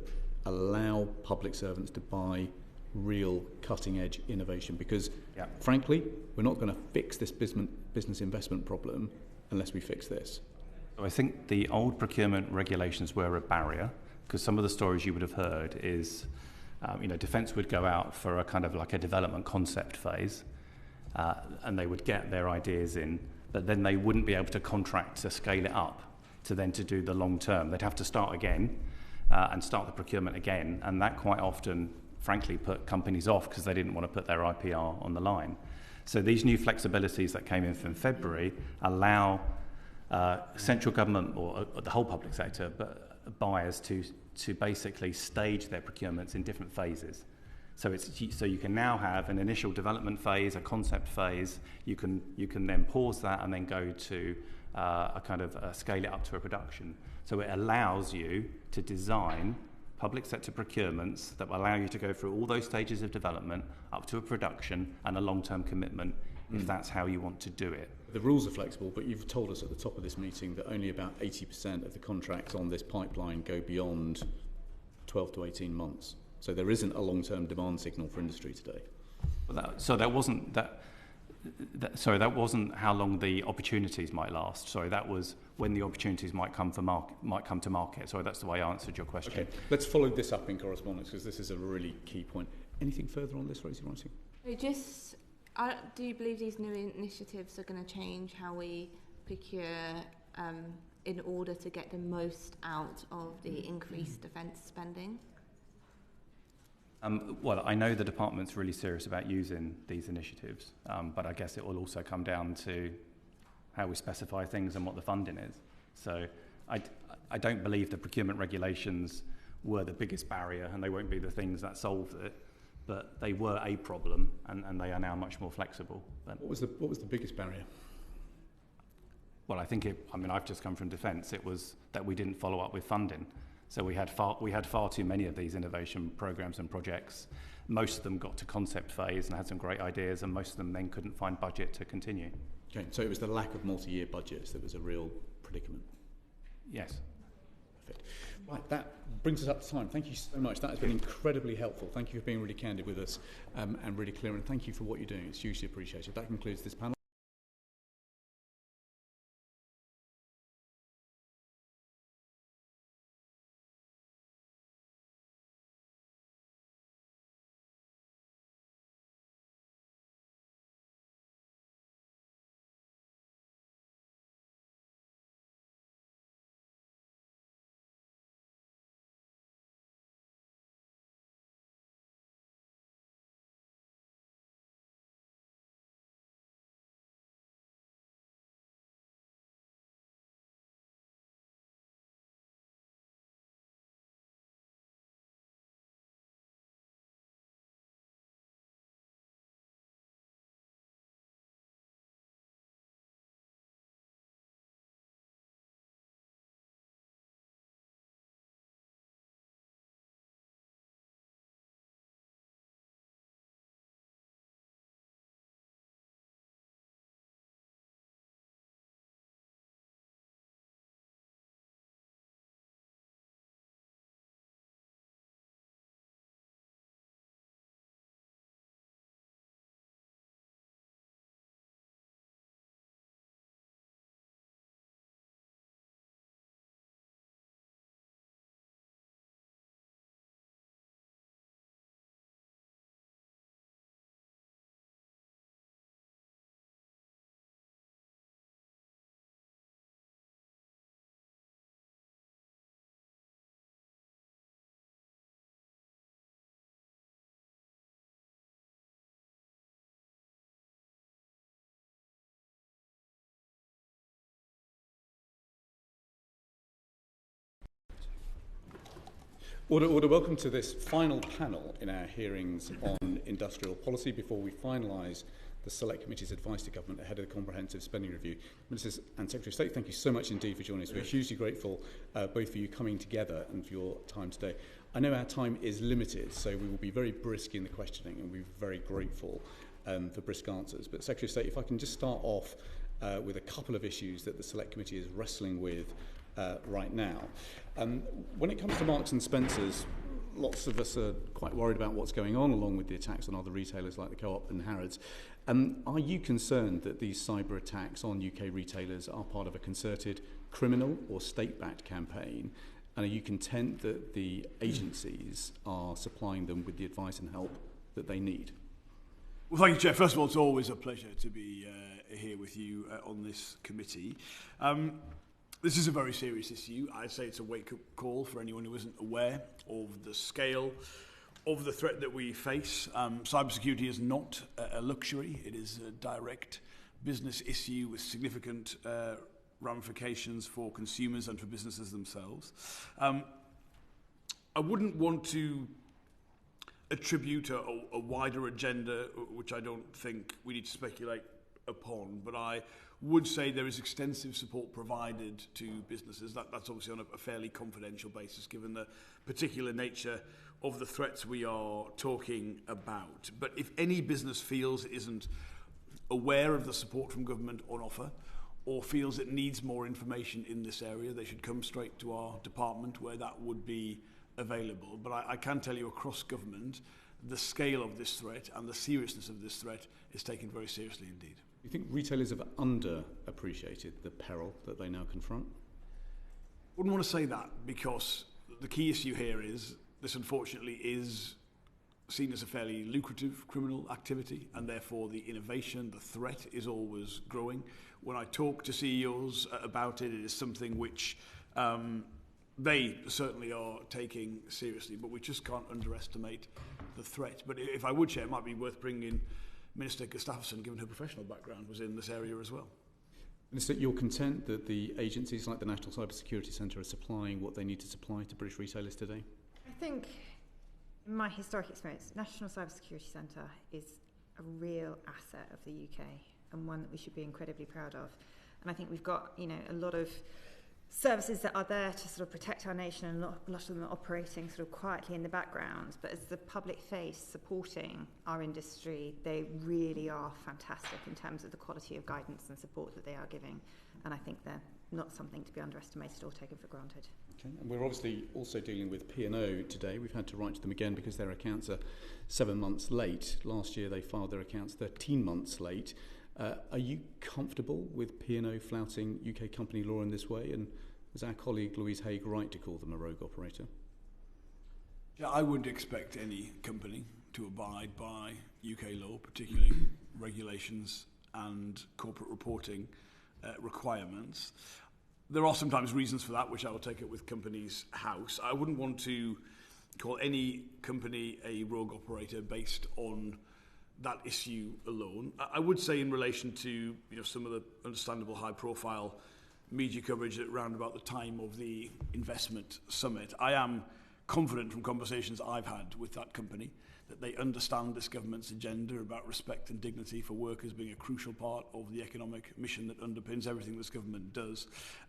allow public servants to buy real cutting-edge innovation. Because, frankly, we're not going to fix this business investment problem unless we fix this. I think the old procurement regulations were a barrier, because some of the stories you would have heard is, Defence would go out for a kind of like a development concept phase, and they would get their ideas in, but then they wouldn't be able to contract to scale it up to do the long term. They'd have to start again and start the procurement again, and that quite often, frankly, put companies off because they didn't want to put their IPR on the line. So these new flexibilities that came in from February allow central government or the whole public sector, but buyers to basically stage their procurements in different phases. So you can now have an initial development phase, a concept phase. You can then pause that and then go to a kind of scale it up to a production. So it allows you to design public sector procurements that will allow you to go through all those stages of development up to a production and a long-term commitment if that's how you want to do it. The rules are flexible, but you've told us at the top of this meeting that only about 80% of the contracts on this pipeline go beyond 12 to 18 months. So there isn't a long-term demand signal for industry today. That wasn't how long the opportunities might last. Sorry, that was when the opportunities might come to market. Sorry, that's the way I answered your question. Okay, let's follow this up in correspondence because this is a really key point. Anything further on this, Rosie Wrighty? Do you believe these new initiatives are going to change how we procure in order to get the most out of the increased defence spending? Well, I know the department's really serious about using these initiatives, but I guess it will also come down to how we specify things and what the funding is. So I don't believe the procurement regulations were the biggest barrier, and they won't be the things that solved it, but they were a problem, and they are now much more flexible. But what was the biggest barrier? Well, I've just come from defence. It was that we didn't follow up with funding. So we had far too many of these innovation programs and projects. Most of them got to concept phase and had some great ideas, and most of them then couldn't find budget to continue. Okay, so it was the lack of multi-year budgets that was a real predicament. Yes. Perfect. Right, that brings us up to time. Thank you so much. That has been incredibly helpful. Thank you for being really candid with us and really clear, and thank you for what you're doing. It's hugely appreciated. That concludes this panel. Order. Welcome to this final panel in our hearings on industrial policy before we finalise the Select Committee's advice to Government ahead of the Comprehensive Spending Review. Ministers and Secretary of State, thank you so much indeed for joining us. We're hugely grateful both for you coming together and for your time today. I know our time is limited, so we will be very brisk in the questioning, and we're very grateful for brisk answers. But Secretary of State, if I can just start off with a couple of issues that the Select Committee is wrestling with right now. When it comes to Marks and Spencer's, lots of us are quite worried about what's going on, along with the attacks on other retailers like the Co-op and Harrods. Are you concerned that these cyber attacks on UK retailers are part of a concerted criminal or state-backed campaign? And are you content that the agencies are supplying them with the advice and help that they need? Well, thank you, Chair. First of all, it's always a pleasure to be here with you on this committee. This is a very serious issue. I'd say it's a wake-up call for anyone who isn't aware of the scale of the threat that we face. Cybersecurity is not a luxury. It is a direct business issue with significant ramifications for consumers and for businesses themselves. I wouldn't want to attribute a wider agenda, which I don't think we need to speculate upon, but I would say there is extensive support provided to businesses. That's obviously on a fairly confidential basis, given the particular nature of the threats we are talking about. But if any business feels it isn't aware of the support from government on offer, or feels it needs more information in this area, they should come straight to our department where that would be available. But I can tell you across government, the scale of this threat and the seriousness of this threat is taken very seriously indeed. Do you think retailers have underappreciated the peril that they now confront? I wouldn't want to say that, because the key issue here is this unfortunately is seen as a fairly lucrative criminal activity, and therefore the innovation, the threat is always growing. When I talk to CEOs about it, it is something which they certainly are taking seriously, but we just can't underestimate the threat. But if I would share, it might be worth bringing in Minister Gustafsson, given her professional background, was in this area as well. Minister, you're content that the agencies like the National Cyber Security Centre are supplying what they need to supply to British retailers today? I think, in my historic experience, National Cyber Security Centre is a real asset of the UK and one that we should be incredibly proud of. And I think we've got, a lot of services that are there to sort of protect our nation, and a lot of them are operating sort of quietly in the background. But as the public face supporting our industry, they really are fantastic in terms of the quality of guidance and support that they are giving. And I think they're not something to be underestimated or taken for granted. Okay. And we're obviously also dealing with P&O today. We've had to write to them again because their accounts are 7 months late. Last year they filed their accounts 13 months late. Are you comfortable with P&O flouting UK company law in this way? And is our colleague Louise Haigh right to call them a rogue operator? Yeah, I wouldn't expect any company to abide by UK law, particularly regulations and corporate reporting requirements. There are sometimes reasons for that, which I will take up with Companies House. I wouldn't want to call any company a rogue operator based on that issue alone. I would say in relation to some of the understandable high-profile media coverage at around about the time of the investment summit, I am confident from conversations I've had with that company that they understand this government's agenda about respect and dignity for workers being a crucial part of the economic mission that underpins everything this government does,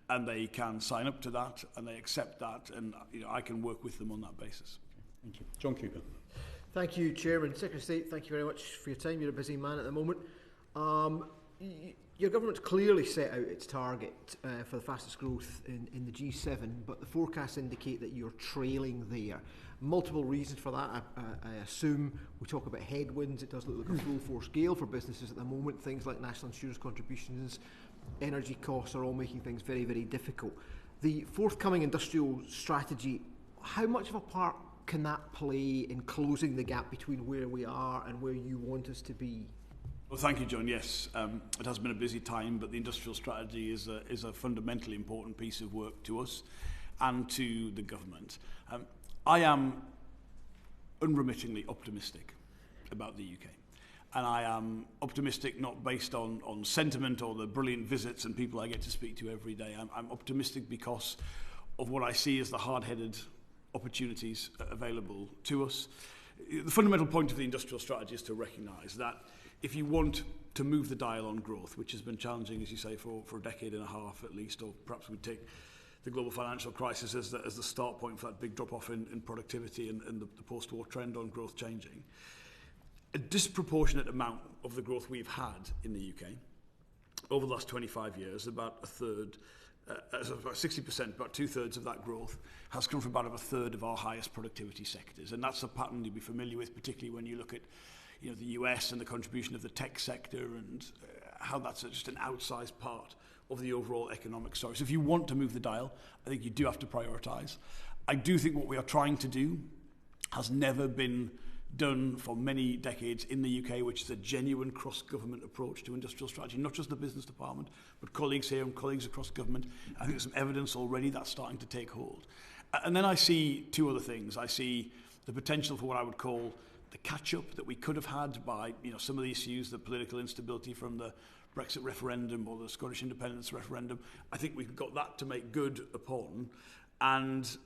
and they can sign up to that and they accept that, and I can work with them on that basis. Okay, thank you. John Cooper. Thank you, Chairman. Secretary of State, thank you very much for your time. You're a busy man at the moment. Your government's clearly set out its target for the fastest growth in the G7, but the forecasts indicate that you're trailing there. Multiple reasons for that. I assume we talk about headwinds. It does look like a full force gale for businesses at the moment. Things like national insurance contributions, energy costs are all making things very, very difficult. The forthcoming industrial strategy, how much of a part can that play in closing the gap between where we are and where you want us to be? Well, thank you, John. Yes, it has been a busy time, but the industrial strategy is a fundamentally important piece of work to us and to the government. I am unremittingly optimistic about the UK. And I am optimistic not based on sentiment or the brilliant visits and people I get to speak to every day. I'm optimistic because of what I see as the hard-headed opportunities available to us. The fundamental point of the industrial strategy is to recognise that if you want to move the dial on growth, which has been challenging, as you say, for a decade and a half at least, or perhaps we'd take the global financial crisis as the start point for that big drop-off in productivity and the post-war trend on growth changing, a disproportionate amount of the growth we've had in the UK over the last 25 years, about a third, about 60%, about two-thirds of that growth has come from about a third of our highest productivity sectors. And that's a pattern you'll be familiar with, particularly when you look at the US and the contribution of the tech sector and how that's just an outsized part of the overall economic story. So if you want to move the dial, I think you do have to prioritise. I do think what we are trying to do has never been done for many decades in the UK, which is a genuine cross-government approach to industrial strategy, not just the business department, but colleagues here and colleagues across government. I think there's some evidence already that's starting to take hold. And then I see two other things. I see the potential for what I would call the catch-up that we could have had by some of the issues, the political instability from the Brexit referendum or the Scottish independence referendum. I think we've got that to make good upon, and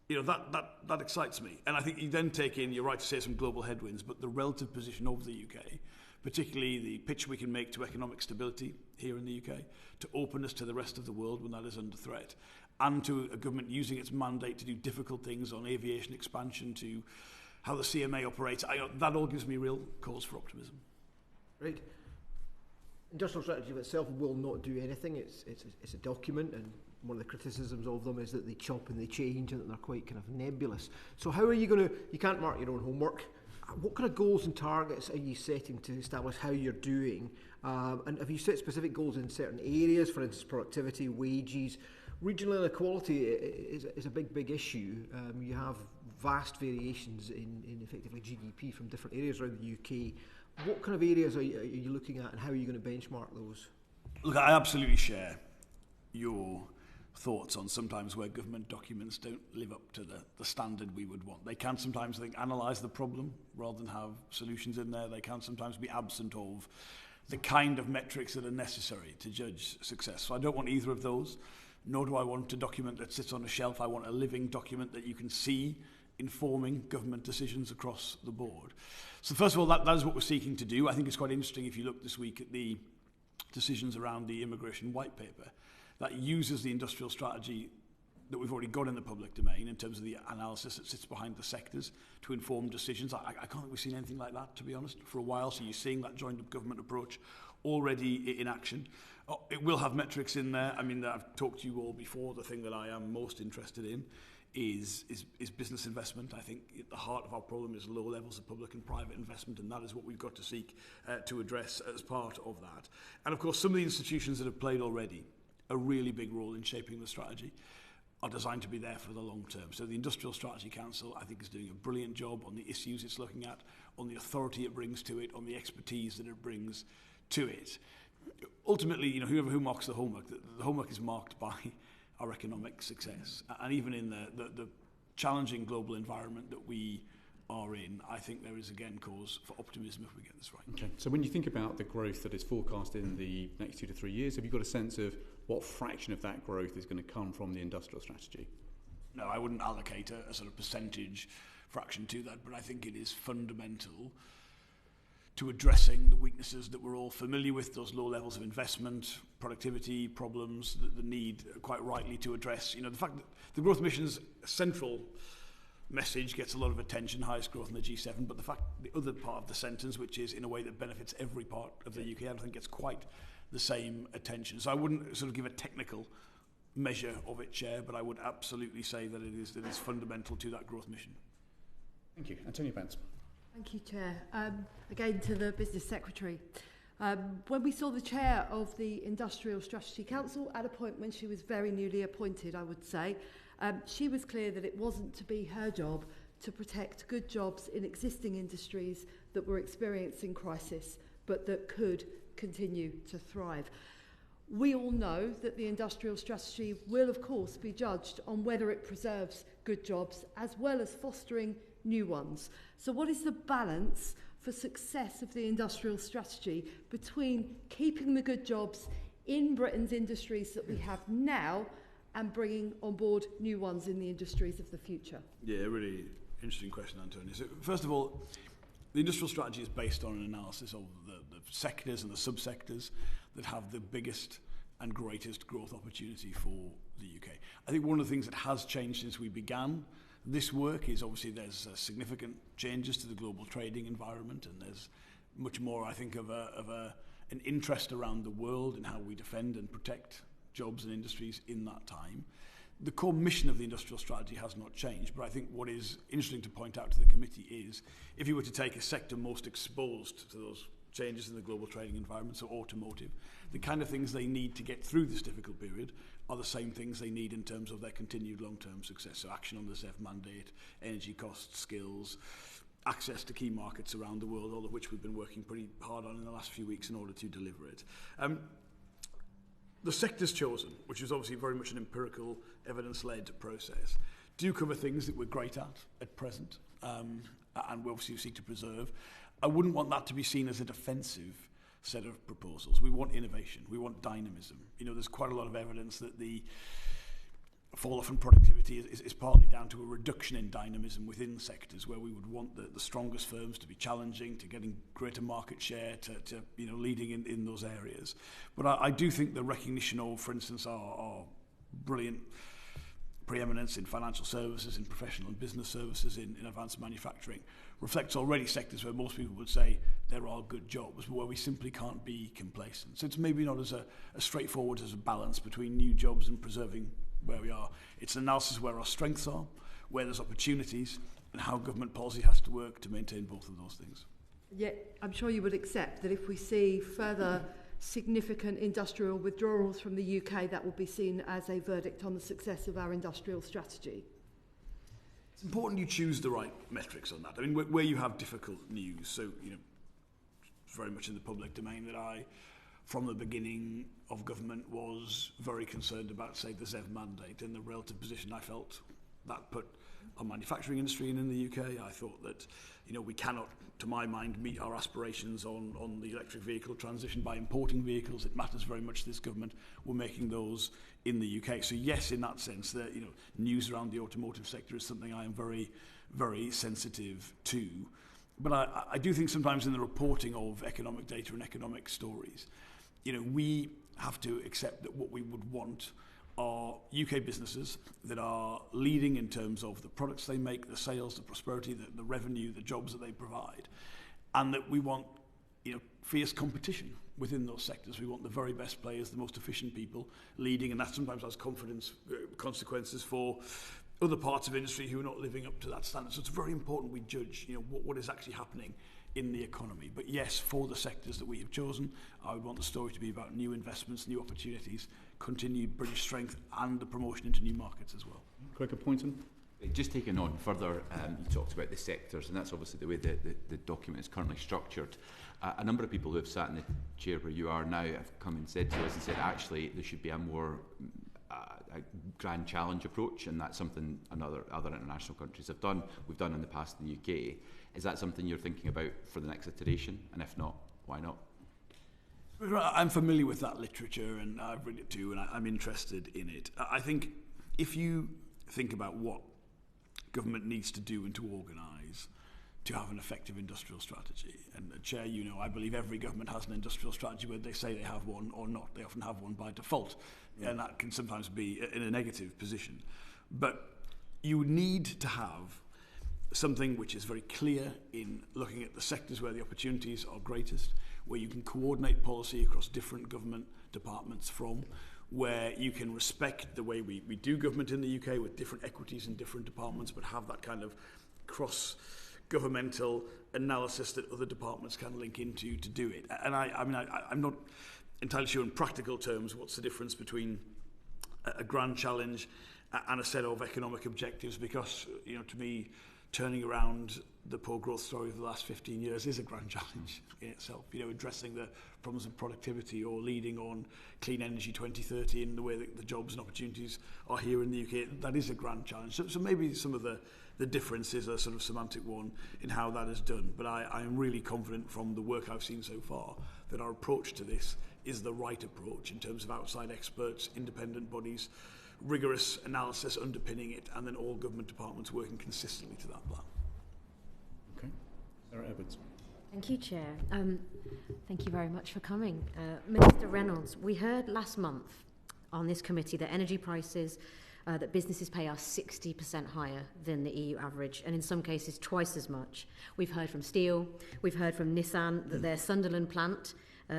that excites me. And I think you then take in, you're right to say, some global headwinds, but the relative position of the UK, particularly the pitch we can make to economic stability here in the UK, to openness to the rest of the world when that is under threat, and to a government using its mandate to do difficult things on aviation expansion, to how the CMA operates, that all gives me real cause for optimism. Right. Industrial strategy of itself will not do anything. It's a document, and one of the criticisms of them is that they chop and they change and that they're quite kind of nebulous. So how are you going to, you can't mark your own homework. What kind of goals and targets are you setting to establish how you're doing? And have you set specific goals in certain areas, for instance, productivity, wages? Regional inequality is a big issue. You have vast variations in effectively GDP from different areas around the UK. What kind of areas are you looking at, and how are you going to benchmark those? Look, I absolutely share your thoughts on sometimes where government documents don't live up to the standard we would want. They can sometimes, I think, analyse the problem rather than have solutions in there. They can sometimes be absent of the kind of metrics that are necessary to judge success. So I don't want either of those, nor do I want a document that sits on a shelf. I want a living document that you can see informing government decisions across the board. So first of all, that is what we're seeking to do. I think it's quite interesting if you look this week at the decisions around the immigration white paper that uses the industrial strategy that we've already got in the public domain in terms of the analysis that sits behind the sectors to inform decisions. I can't think we've seen anything like that, to be honest, for a while. So you're seeing that joined up government approach already in action. It will have metrics in there. I mean, I've talked to you all before. The thing that I am most interested in is business investment. I think at the heart of our problem is low levels of public and private investment, and that is what we've got to seek to address as part of that. And of course, some of the institutions that have played already a really big role in shaping the strategy are designed to be there for the long term. So the Industrial Strategy Council, I think, is doing a brilliant job on the issues it's looking at, on the authority it brings to it, on the expertise that it brings to it. Ultimately, who marks the homework, the homework is marked by our economic success. And even in the challenging global environment that we are in, I think there is again cause for optimism if we get this right. Okay. So when you think about the growth that is forecast in the next 2 to 3 years, have you got a sense of what fraction of that growth is going to come from the industrial strategy? No, I wouldn't allocate a sort of percentage fraction to that, but I think it is fundamental to addressing the weaknesses that we're all familiar with, those low levels of investment, productivity problems, the need quite rightly to address. The fact that the growth mission's central message gets a lot of attention, highest growth in the G7, but the other part of the sentence, which is in a way that benefits every part of the UK, I don't think gets quite the same attention. So I wouldn't sort of give a technical measure of it, Chair, but I would absolutely say that it is fundamental to that growth mission. Thank you. Antonia Bance. Thank you, Chair. Again, to the Business Secretary. When we saw the Chair of the Industrial Strategy Council, at a point when she was very newly appointed, I would say, she was clear that it wasn't to be her job to protect good jobs in existing industries that were experiencing crisis, but that could continue to thrive. We all know that the industrial strategy will, of course, be judged on whether it preserves good jobs as well as fostering new ones. So what is the balance for success of the industrial strategy between keeping the good jobs in Britain's industries that we have now and bringing on board new ones in the industries of the future? Yeah, really interesting question, Antonia. So first of all, the industrial strategy is based on an analysis of the sectors and the subsectors that have the biggest and greatest growth opportunity for the UK. I think one of the things that has changed since we began this work is obviously there's significant changes to the global trading environment, and there's much more, I think, of an interest around the world in how we defend and protect jobs and industries in that time. The core mission of the industrial strategy has not changed, but I think what is interesting to point out to the committee is if you were to take a sector most exposed to those changes in the global trading environment, so automotive, the kind of things they need to get through this difficult period are the same things they need in terms of their continued long-term success. So action on the ZEF mandate, energy costs, skills, access to key markets around the world, all of which we've been working pretty hard on in the last few weeks in order to deliver it. The sectors chosen, which is obviously very much an empirical, evidence-led process, do cover things that we're great at present, and we obviously seek to preserve. I wouldn't want that to be seen as a defensive set of proposals. We want innovation. We want dynamism. There's quite a lot of evidence that the fall-off in productivity is partly down to a reduction in dynamism within sectors where we would want the strongest firms to be challenging, to getting greater market share, to leading in those areas. But I do think the recognition of, for instance, our brilliant preeminence in financial services, in professional and business services, in advanced manufacturing, reflects already sectors where most people would say there are good jobs, but where we simply can't be complacent. So it's maybe not as straightforward as a balance between new jobs and preserving where we are. It's an analysis where our strengths are, where there's opportunities, and how government policy has to work to maintain both of those things. Yet, I'm sure you would accept that if we see further significant industrial withdrawals from the UK, that will be seen as a verdict on the success of our industrial strategy. It's important you choose the right metrics on that. I mean, where you have difficult news, so, it's very much in the public domain that I from the beginning of government was very concerned about, say, the ZEV mandate and the relative position I felt that put our manufacturing industry in the UK. I thought that, we cannot, to my mind, meet our aspirations on the electric vehicle transition by importing vehicles. It matters very much to this government. We're making those in the UK. So yes, in that sense, that news around the automotive sector is something I am very, very sensitive to. But I do think sometimes in the reporting of economic data and economic stories, we have to accept that what we would want are UK businesses that are leading in terms of the products they make, the sales, the prosperity, the revenue, the jobs that they provide, and that we want fierce competition within those sectors. We want the very best players, the most efficient people leading, and that sometimes has consequences for other parts of industry who are not living up to that standard. So it's very important we judge what is actually happening in the economy. But yes, for the sectors that we have chosen, I would want the story to be about new investments, new opportunities, continued British strength, and the promotion into new markets as well. Quicker Poynton? Just taking on further, you talked about the sectors, and that's obviously the way the document is currently structured. A number of people who have sat in the chair where you are now have come and said to us and said, actually, there should be a more a grand challenge approach, and that's something other international countries have done. We've done in the past in the UK. Is that something you're thinking about for the next iteration? And if not, why not? I'm familiar with that literature, and I've read it too, and I'm interested in it. I think if you think about what government needs to do and to organise to have an effective industrial strategy, and Chair, I believe every government has an industrial strategy, whether they say they have one or not. They often have one by default, and that can sometimes be in a negative position. But you need to have something which is very clear in looking at the sectors where the opportunities are greatest, where you can coordinate policy across different government departments from, where you can respect the way we do government in the UK with different equities in different departments, but have that kind of cross-governmental analysis that other departments can link into to do it. And I'm not entirely sure in practical terms what's the difference between a grand challenge and a set of economic objectives, because, to me, turning around the poor growth story of the last 15 years is a grand challenge in itself. Addressing the problems of productivity or leading on clean energy 2030 in the way that the jobs and opportunities are here in the UK, that is a grand challenge. So maybe some of the difference is a sort of semantic one in how that is done. But I am really confident from the work I've seen so far that our approach to this is the right approach in terms of outside experts, independent bodies, rigorous analysis underpinning it, and then all government departments working consistently to that plan. Okay. Sarah Edwards. Thank you, Chair. Thank you very much for coming. Minister Reynolds, we heard last month on this committee that energy prices that businesses pay are 60% higher than the EU average, and in some cases twice as much. We've heard from Steel, we've heard from Nissan that their Sunderland plant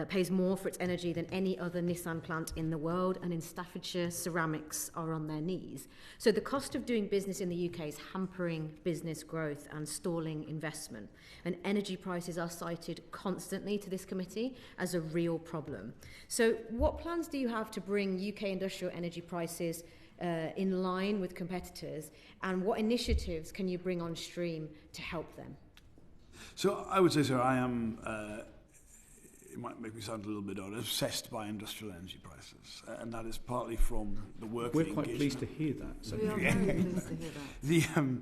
pays more for its energy than any other Nissan plant in the world, and in Staffordshire, ceramics are on their knees. So the cost of doing business in the UK is hampering business growth and stalling investment, and energy prices are cited constantly to this committee as a real problem. So what plans do you have to bring UK industrial energy prices in line with competitors, and what initiatives can you bring on stream to help them? So I would say, sir, I am... it might make me sound a little bit odd, obsessed by industrial energy prices. And that is partly from the work... We're quite pleased to hear that. So we are very pleased to hear that.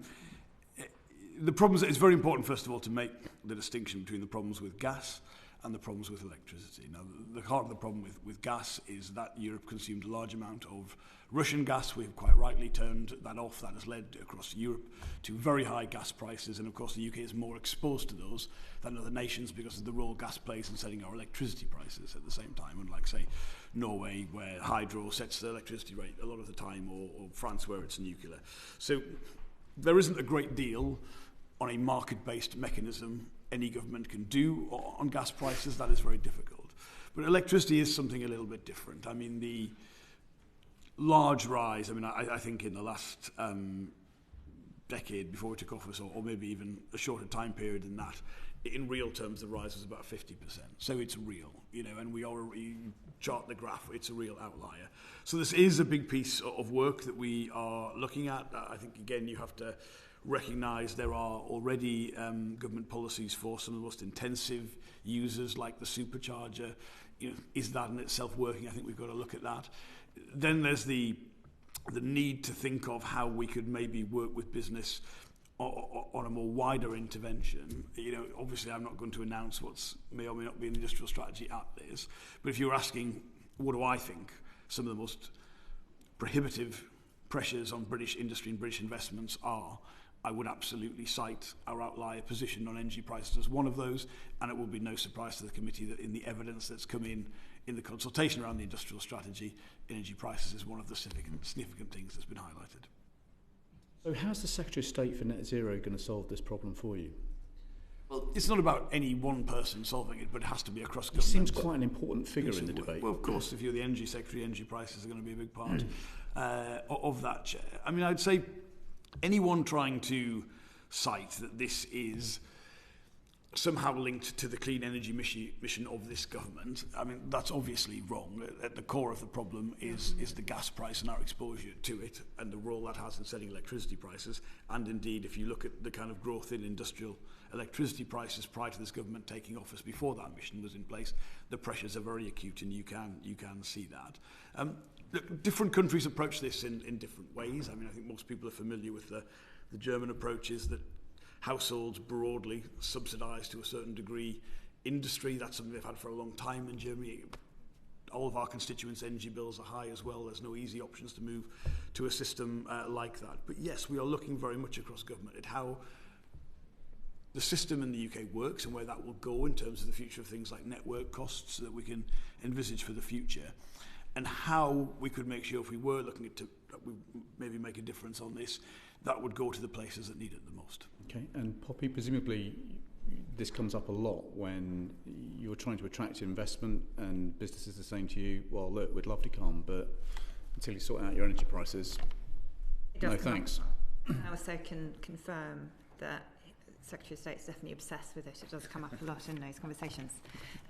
The problems... It's very important, first of all, to make the distinction between the problems with gas and the problems with electricity. Now, the heart of the problem with gas is that Europe consumed a large amount of Russian gas. We've quite rightly turned that off. That has led across Europe to very high gas prices, and of course the UK is more exposed to those than other nations because of the role gas plays in setting our electricity prices at the same time, unlike, say, Norway, where hydro sets the electricity rate a lot of the time, or France, where it's nuclear. So there isn't a great deal on a market-based mechanism any government can do on gas prices. That is very difficult. But electricity is something a little bit different. I mean, the large rise, I think in the last decade before we took office, or maybe even a shorter time period than that, in real terms, the rise was about 50%. So it's real, and you chart the graph, it's a real outlier. So this is a big piece of work that we are looking at. I think, again, you have to recognise there are already government policies for some of the most intensive users, like the supercharger is that in itself working? I think we've got to look at that. Then there's the need to think of how we could maybe work with business on a more wider intervention. Obviously I'm not going to announce what's may or may not be an industrial strategy at this, but if you're asking what do I think some of the most prohibitive pressures on British industry and British investments are, I would absolutely cite our outlier position on energy prices as one of those, and it will be no surprise to the committee that in the evidence that's come in the consultation around the industrial strategy, energy prices is one of the significant things that's been highlighted. So how's the Secretary of State for Net Zero going to solve this problem for you? Well, it's not about any one person solving it, but it has to be across government. He seems quite an important figure in the debate. Well, of course, if you're the Energy Secretary, energy prices are going to be a big part of that chair. I mean, I'd say anyone trying to cite that this is somehow linked to the clean energy mission of this government, I mean, that's obviously wrong. At the core of the problem is the gas price and our exposure to it and the role that has in setting electricity prices. And indeed, if you look at the kind of growth in industrial electricity prices prior to this government taking office, before that mission was in place, the pressures are very acute, and you can see that. Different countries approach this in different ways. I mean, I think most people are familiar with the German approaches that households broadly subsidise to a certain degree industry. That's something they've had for a long time in Germany. All of our constituents' energy bills are high as well. There's no easy options to move to a system like that. But yes, we are looking very much across government at how the system in the UK works and where that will go in terms of the future of things like network costs that we can envisage for the future, and how we could make sure if we were looking at we maybe make a difference on this, that would go to the places that need it the most. Okay, and Poppy, presumably this comes up a lot when you're trying to attract investment and businesses are saying to you, well, look, we'd love to come, but until you sort out your energy prices, no thanks. I also can confirm that Secretary of State is definitely obsessed with it. It does come up a lot in those conversations.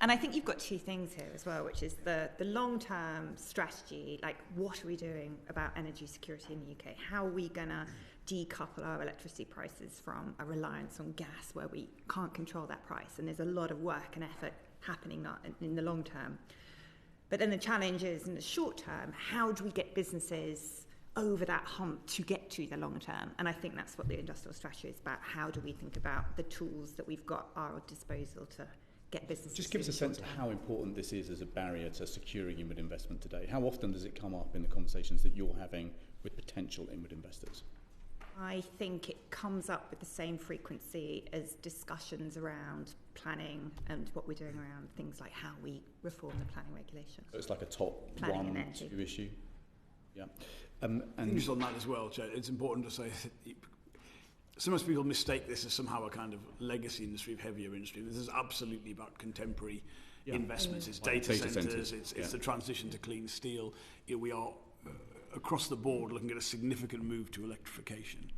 And I think you've got two things here as well, which is the long-term strategy, like what are we doing about energy security in the UK? How are we going to decouple our electricity prices from a reliance on gas where we can't control that price? And there's a lot of work and effort happening in the long term. But then the challenge is in the short term, how do we get businesses over that hump to get to the long term? And I think that's what the industrial strategy is about. How do we think about the tools that we've got at our disposal to get businesses? Just give us a sense of how important this is as a barrier to securing inward investment today. How often does it come up in the conversations that you're having with potential inward investors? I think it comes up with the same frequency as discussions around planning and what we're doing around things like how we reform the planning regulations. So it's like a top planning 1-2 issue. Yeah. And just on that as well, Chair, it's important to say that sometimes people mistake this as somehow a kind of legacy industry of heavier industry. This is absolutely about contemporary investments. It's data centres, it's the transition to clean steel. We are across the board looking at a significant move to electrification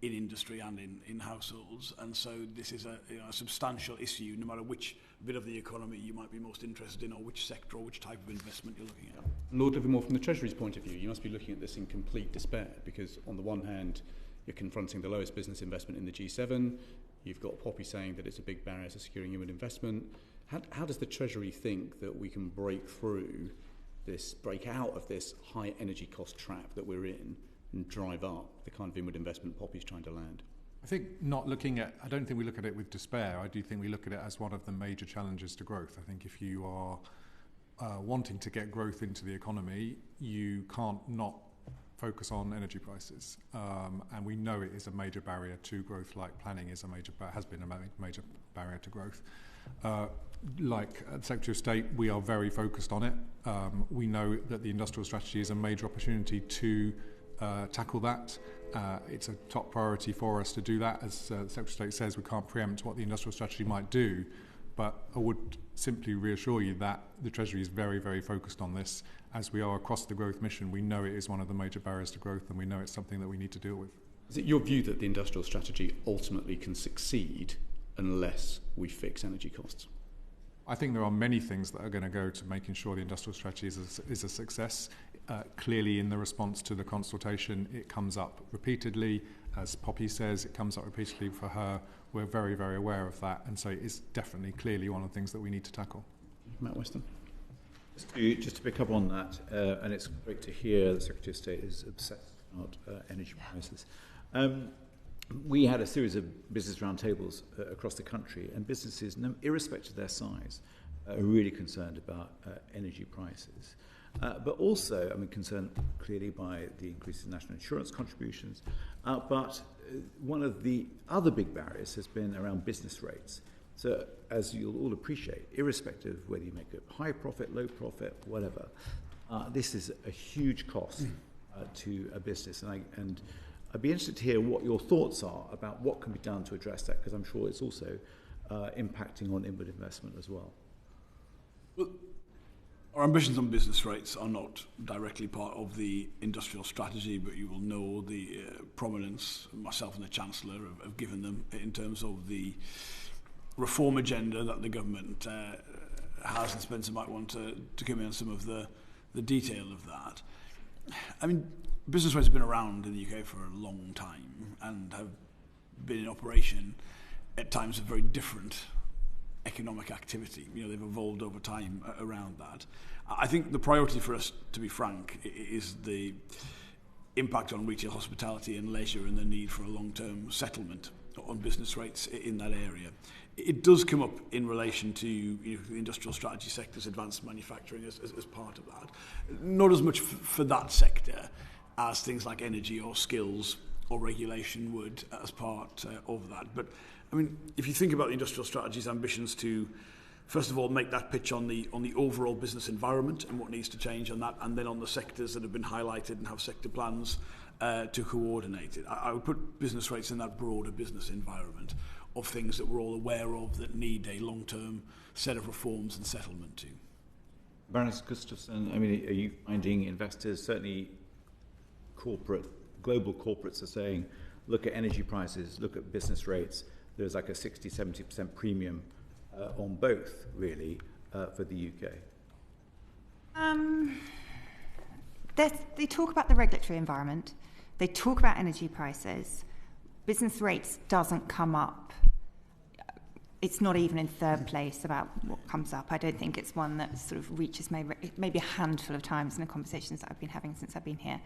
in industry and in households, and so this is a substantial issue no matter which bit of the economy you might be most interested in or which sector or which type of investment you're looking at. Lord Livermore, from the Treasury's point of view, you must be looking at this in complete despair, because on the one hand you're confronting the lowest business investment in the G7, you've got Poppy saying that it's a big barrier to securing inward investment. How does the Treasury think that we can break out of this high energy cost trap that we're in and drive up the kind of inward investment Poppy's trying to land? I think I don't think we look at it with despair. I do think we look at it as one of the major challenges to growth. I think if you are wanting to get growth into the economy, you can't not focus on energy prices. And we know it is a major barrier to growth, like planning has been a major barrier to growth. Like Secretary of State, we are very focused on it. We know that the industrial strategy is a major opportunity to tackle that. It's a top priority for us to do that. As the Secretary of State says, we can't preempt what the industrial strategy might do, but I would simply reassure you that the Treasury is very, very focused on this. As we are across the growth mission, we know it is one of the major barriers to growth, and we know it's something that we need to deal with. Is it your view that the industrial strategy ultimately can succeed unless we fix energy costs? I think there are many things that are going to go to making sure the industrial strategy is a success. Clearly, in the response to the consultation, it comes up repeatedly. As Poppy says, it comes up repeatedly for her. We're very, very aware of that, and so it's definitely clearly one of the things that we need to tackle. Matt Weston. Just to pick up on that, and it's great to hear the Secretary of State is obsessed about energy prices. We had a series of business roundtables across the country, and businesses, irrespective of their size, are really concerned about energy prices. But also, concerned clearly by the increase in national insurance contributions. But one of the other big barriers has been around business rates. So, as you'll all appreciate, irrespective of whether you make a high profit, low profit, whatever, this is a huge cost to a business. And I'd be interested to hear what your thoughts are about what can be done to address that, because I'm sure it's also impacting on inward investment as well. Well, our ambitions on business rates are not directly part of the industrial strategy, but you will know the prominence myself and the Chancellor have given them in terms of the reform agenda that the government has, and Spencer might want to come in on some of the detail of that. Business rates have been around in the UK for a long time and have been in operation at times of very different economic activity. They've evolved over time around that. I think the priority for us, to be frank, is the impact on retail, hospitality and leisure, and the need for a long-term settlement on business rates in that area. It does come up in relation to the industrial strategy sectors, advanced manufacturing as part of that. Not as much for that sector as things like energy or skills or regulation would as part of that. But if you think about the industrial strategy's ambitions to, first of all, make that pitch on the overall business environment and what needs to change on that, and then on the sectors that have been highlighted and have sector plans to coordinate it. I would put business rates in that broader business environment of things that we're all aware of that need a long-term set of reforms and settlement to. Baroness Gustafsson, are you finding investors, certainly global corporates, are saying, look at energy prices, look at business rates, there's like a 60-70% premium on both, really, for the UK? They talk about the regulatory environment, they talk about energy prices. Business rates doesn't come up. It's not even in third place about what comes up. I don't think it's one that sort of reaches maybe a handful of times in the conversations that I've been having since I've been here.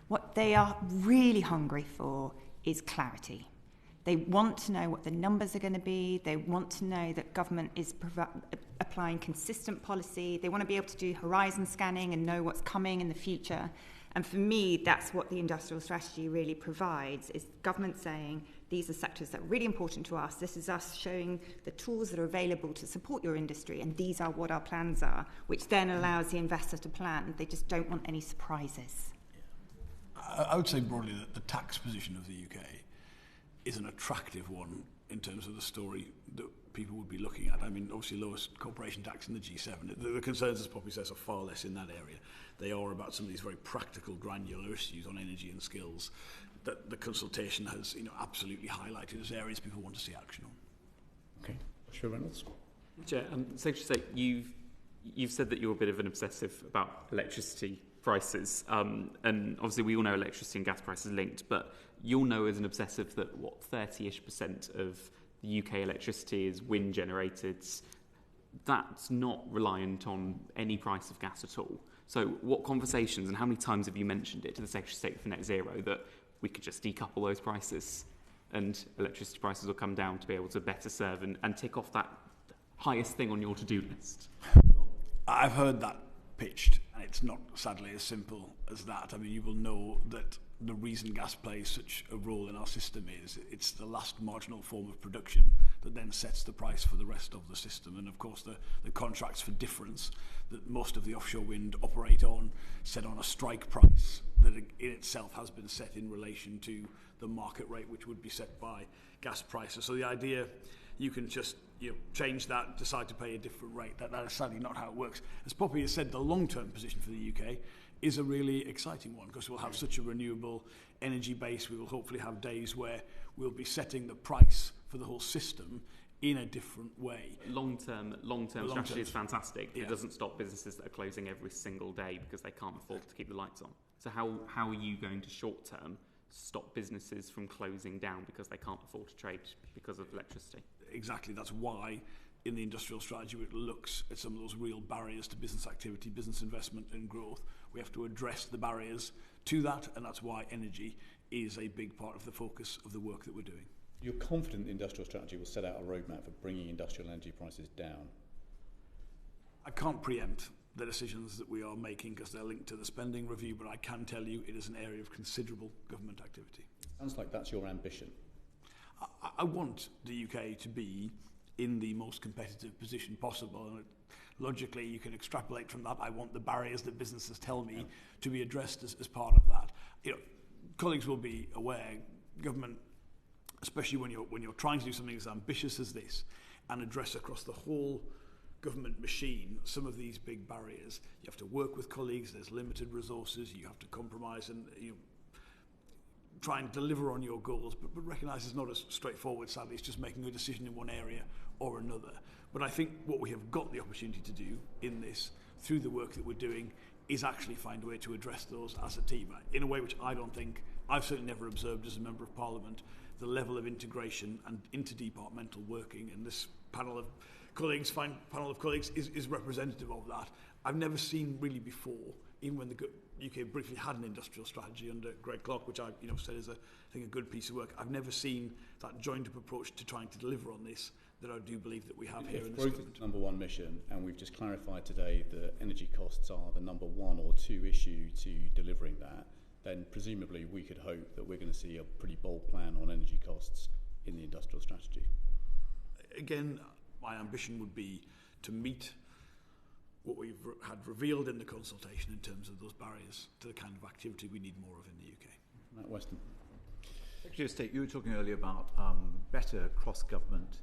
What they are really hungry for is clarity. They want to know what the numbers are going to be. They want to know that government is applying consistent policy. They want to be able to do horizon scanning and know what's coming in the future. And for me, that's what the industrial strategy really provides, is government saying, these are sectors that are really important to us. This is us showing the tools that are available to support your industry, and these are what our plans are, which then allows the investor to plan. They just don't want any surprises. I would say broadly that the tax position of the UK is an attractive one in terms of the story that people would be looking at. Obviously lowest corporation tax in the G7. The concerns, as Poppy says, are far less in that area. They are about some of these very practical, granular issues on energy and skills that the consultation has absolutely highlighted as areas people want to see action on. Okay. Sure, Reynolds. Chair, Secretary of State, you've said that you're a bit of an obsessive about electricity prices, and obviously we all know electricity and gas prices are linked, but you'll know as an obsessive that 30-ish% of the UK electricity is wind generated. That's not reliant on any price of gas at all. So what conversations and how many times have you mentioned it to the Secretary of State for Net Zero that we could just decouple those prices and electricity prices will come down to be able to better serve and tick off that highest thing on your to-do list? Well, I've heard that pitched, and it's not sadly as simple as that. You will know that the reason gas plays such a role in our system is it's the last marginal form of production that then sets the price for the rest of the system. And of course the contracts for difference that most of the offshore wind operate on set on a strike price that in itself has been set in relation to the market rate, which would be set by gas prices. So the idea you can just change that, decide to pay a different rate, that is sadly not how it works. As Poppy has said, the long-term position for the UK is a really exciting one, because we'll have such a renewable energy base. We will hopefully have days where we'll be setting the price for the whole system in a different way. Long-term strategy is fantastic. Yeah. It doesn't stop businesses that are closing every single day because they can't afford to keep the lights on. So how are you going to short-term stop businesses from closing down because they can't afford to trade because of electricity? Exactly. That's why in the industrial strategy which looks at some of those real barriers to business activity, business investment and growth. We have to address the barriers to that, and that's why energy is a big part of the focus of the work that we're doing. You're confident the industrial strategy will set out a roadmap for bringing industrial energy prices down? I can't preempt the decisions that we are making because they're linked to the spending review, but I can tell you it is an area of considerable government activity. Sounds like that's your ambition. I want the UK to be in the most competitive position possible, and logically you can extrapolate from that. I want the barriers that businesses tell me to be addressed as part of that. You know, colleagues will be aware, government, especially when you're trying to do something as ambitious as this and address across the whole government machine some of these big barriers, you have to work with colleagues, there's limited resources, you have to compromise and try and deliver on your goals, but recognise it's not as straightforward, sadly. It's just making a decision in one area or another. But I think what we have got the opportunity to do in this, through the work that we're doing, is actually find a way to address those as a team, in a way which I don't think, I've certainly never observed as a Member of Parliament, the level of integration and interdepartmental working, and this panel of colleagues is representative of that. I've never seen really before, even when the UK briefly had an industrial strategy under Greg Clark, which I said is a good piece of work. I've never seen that joined-up approach to trying to deliver on this that I do believe that we have here in this government. Growth is number one mission, and we've just clarified today that energy costs are the number one or two issue to delivering that, then presumably we could hope that we're going to see a pretty bold plan on energy costs in the industrial strategy. Again, my ambition would be to meet what we've had revealed in the consultation in terms of those barriers to the kind of activity we need more of in the UK. Matt Weston. Secretary of State, you were talking earlier about better cross-government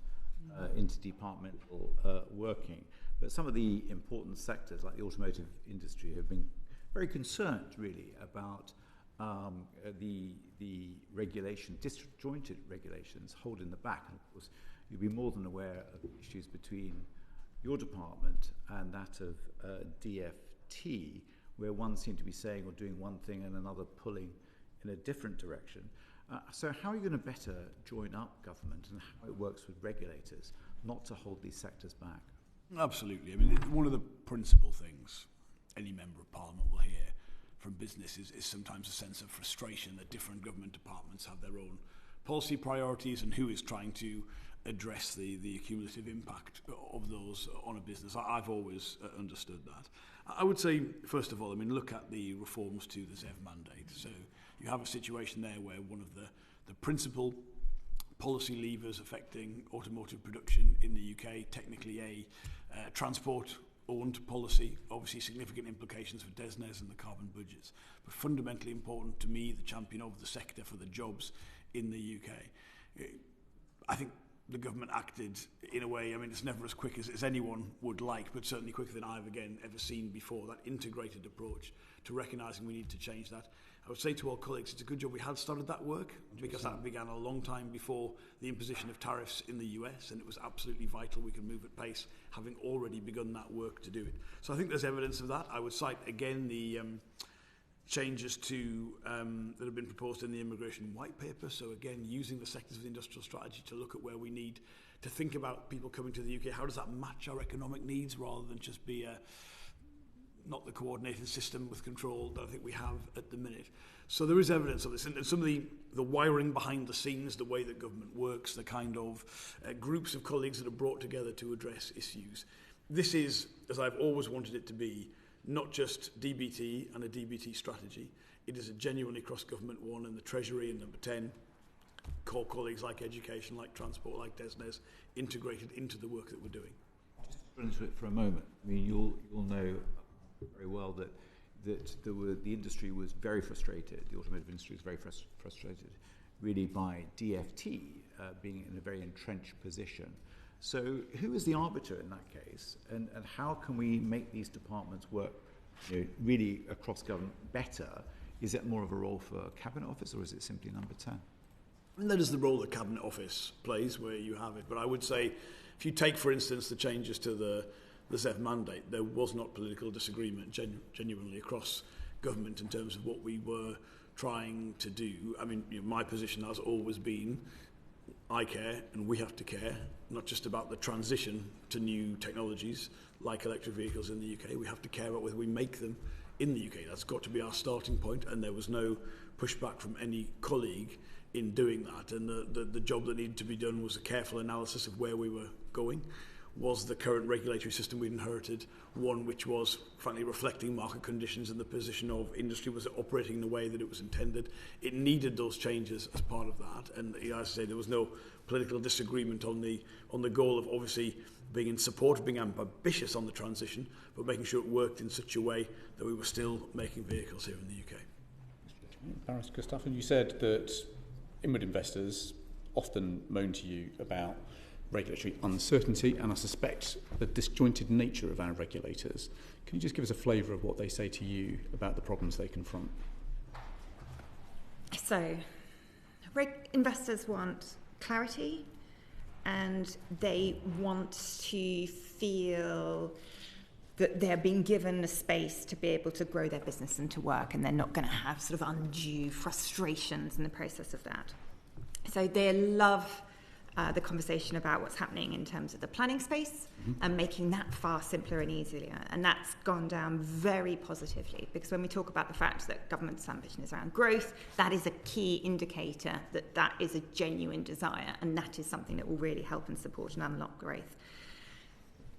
interdepartmental working, but some of the important sectors like the automotive industry have been very concerned really about the regulation, disjointed regulations holding the back. And of course, you'll be more than aware of issues between your department and that of DFT, where one seemed to be saying or doing one thing and another pulling in a different direction. So how are you going to better join up government and how it works with regulators not to hold these sectors back? Absolutely. I mean, one of the principal things any Member of Parliament will hear from business is sometimes a sense of frustration that different government departments have their own policy priorities and who is trying to address the cumulative impact of those on a business. I've always understood that. I would say, first of all, look at the reforms to the ZEV mandate. So you have a situation there where one of the principal policy levers affecting automotive production in the UK, technically a transport-owned policy, obviously significant implications for DESNES and the carbon budgets, but fundamentally important to me, the champion of the sector for the jobs in the UK. I think the government acted in a way, it's never as quick as anyone would like, but certainly quicker than I've ever seen before, that integrated approach to recognising we need to change that. I would say to all colleagues, it's a good job we had started that work, because that began a long time before the imposition of tariffs in the US, and it was absolutely vital we could move at pace, having already begun that work to do it. So I think there's evidence of that. I would cite again the changes to that have been proposed in the immigration white paper. So again, using the sectors of the industrial strategy to look at where we need to think about people coming to the UK. How does that match our economic needs rather than just be not the coordinated system with control that I think we have at the minute. So there is evidence of this, and some of the wiring behind the scenes, the way that government works, the kind of groups of colleagues that are brought together to address issues. This is, as I've always wanted it to be, not just DBT and a DBT strategy. It is a genuinely cross-government one, and the Treasury and number 10 core colleagues like education, like transport, like DESNES, integrated into the work that we're doing. Just to run into it for a moment, you'll know very well that the industry was very frustrated, the automotive industry was very frustrated, really by DFT being in a very entrenched position. So who is the arbiter in that case, and how can we make these departments work really across government better? Is it more of a role for Cabinet Office, or is it simply number 10? And that is the role that Cabinet Office plays, where you have it. But I would say, if you take, for instance, the changes to the ZEV mandate, there was not political disagreement genuinely across government in terms of what we were trying to do. My position has always been I care and we have to care, not just about the transition to new technologies like electric vehicles in the UK. We have to care about whether we make them in the UK. That's got to be our starting point, and there was no pushback from any colleague in doing that. And the job that needed to be done was a careful analysis of where we were going. Was the current regulatory system we'd inherited one which was frankly reflecting market conditions and the position of industry? Was it operating in the way that it was intended? It needed those changes as part of that, and as I say, there was no political disagreement on the goal of obviously being in support of being ambitious on the transition, but making sure it worked in such a way that we were still making vehicles here in the UK. Baroness Gustafsson, you said that inward investors often moan to you about regulatory uncertainty, and I suspect the disjointed nature of our regulators. Can you just give us a flavour of what they say to you about the problems they confront? So, investors want clarity, and they want to feel that they're being given the space to be able to grow their business and to work, and they're not going to have sort of undue frustrations in the process of that. So they love the conversation about what's happening in terms of the planning space and making that far simpler and easier. And that's gone down very positively, because when we talk about the fact that government's ambition is around growth, that is a key indicator that that is a genuine desire, and that is something that will really help and support and unlock growth.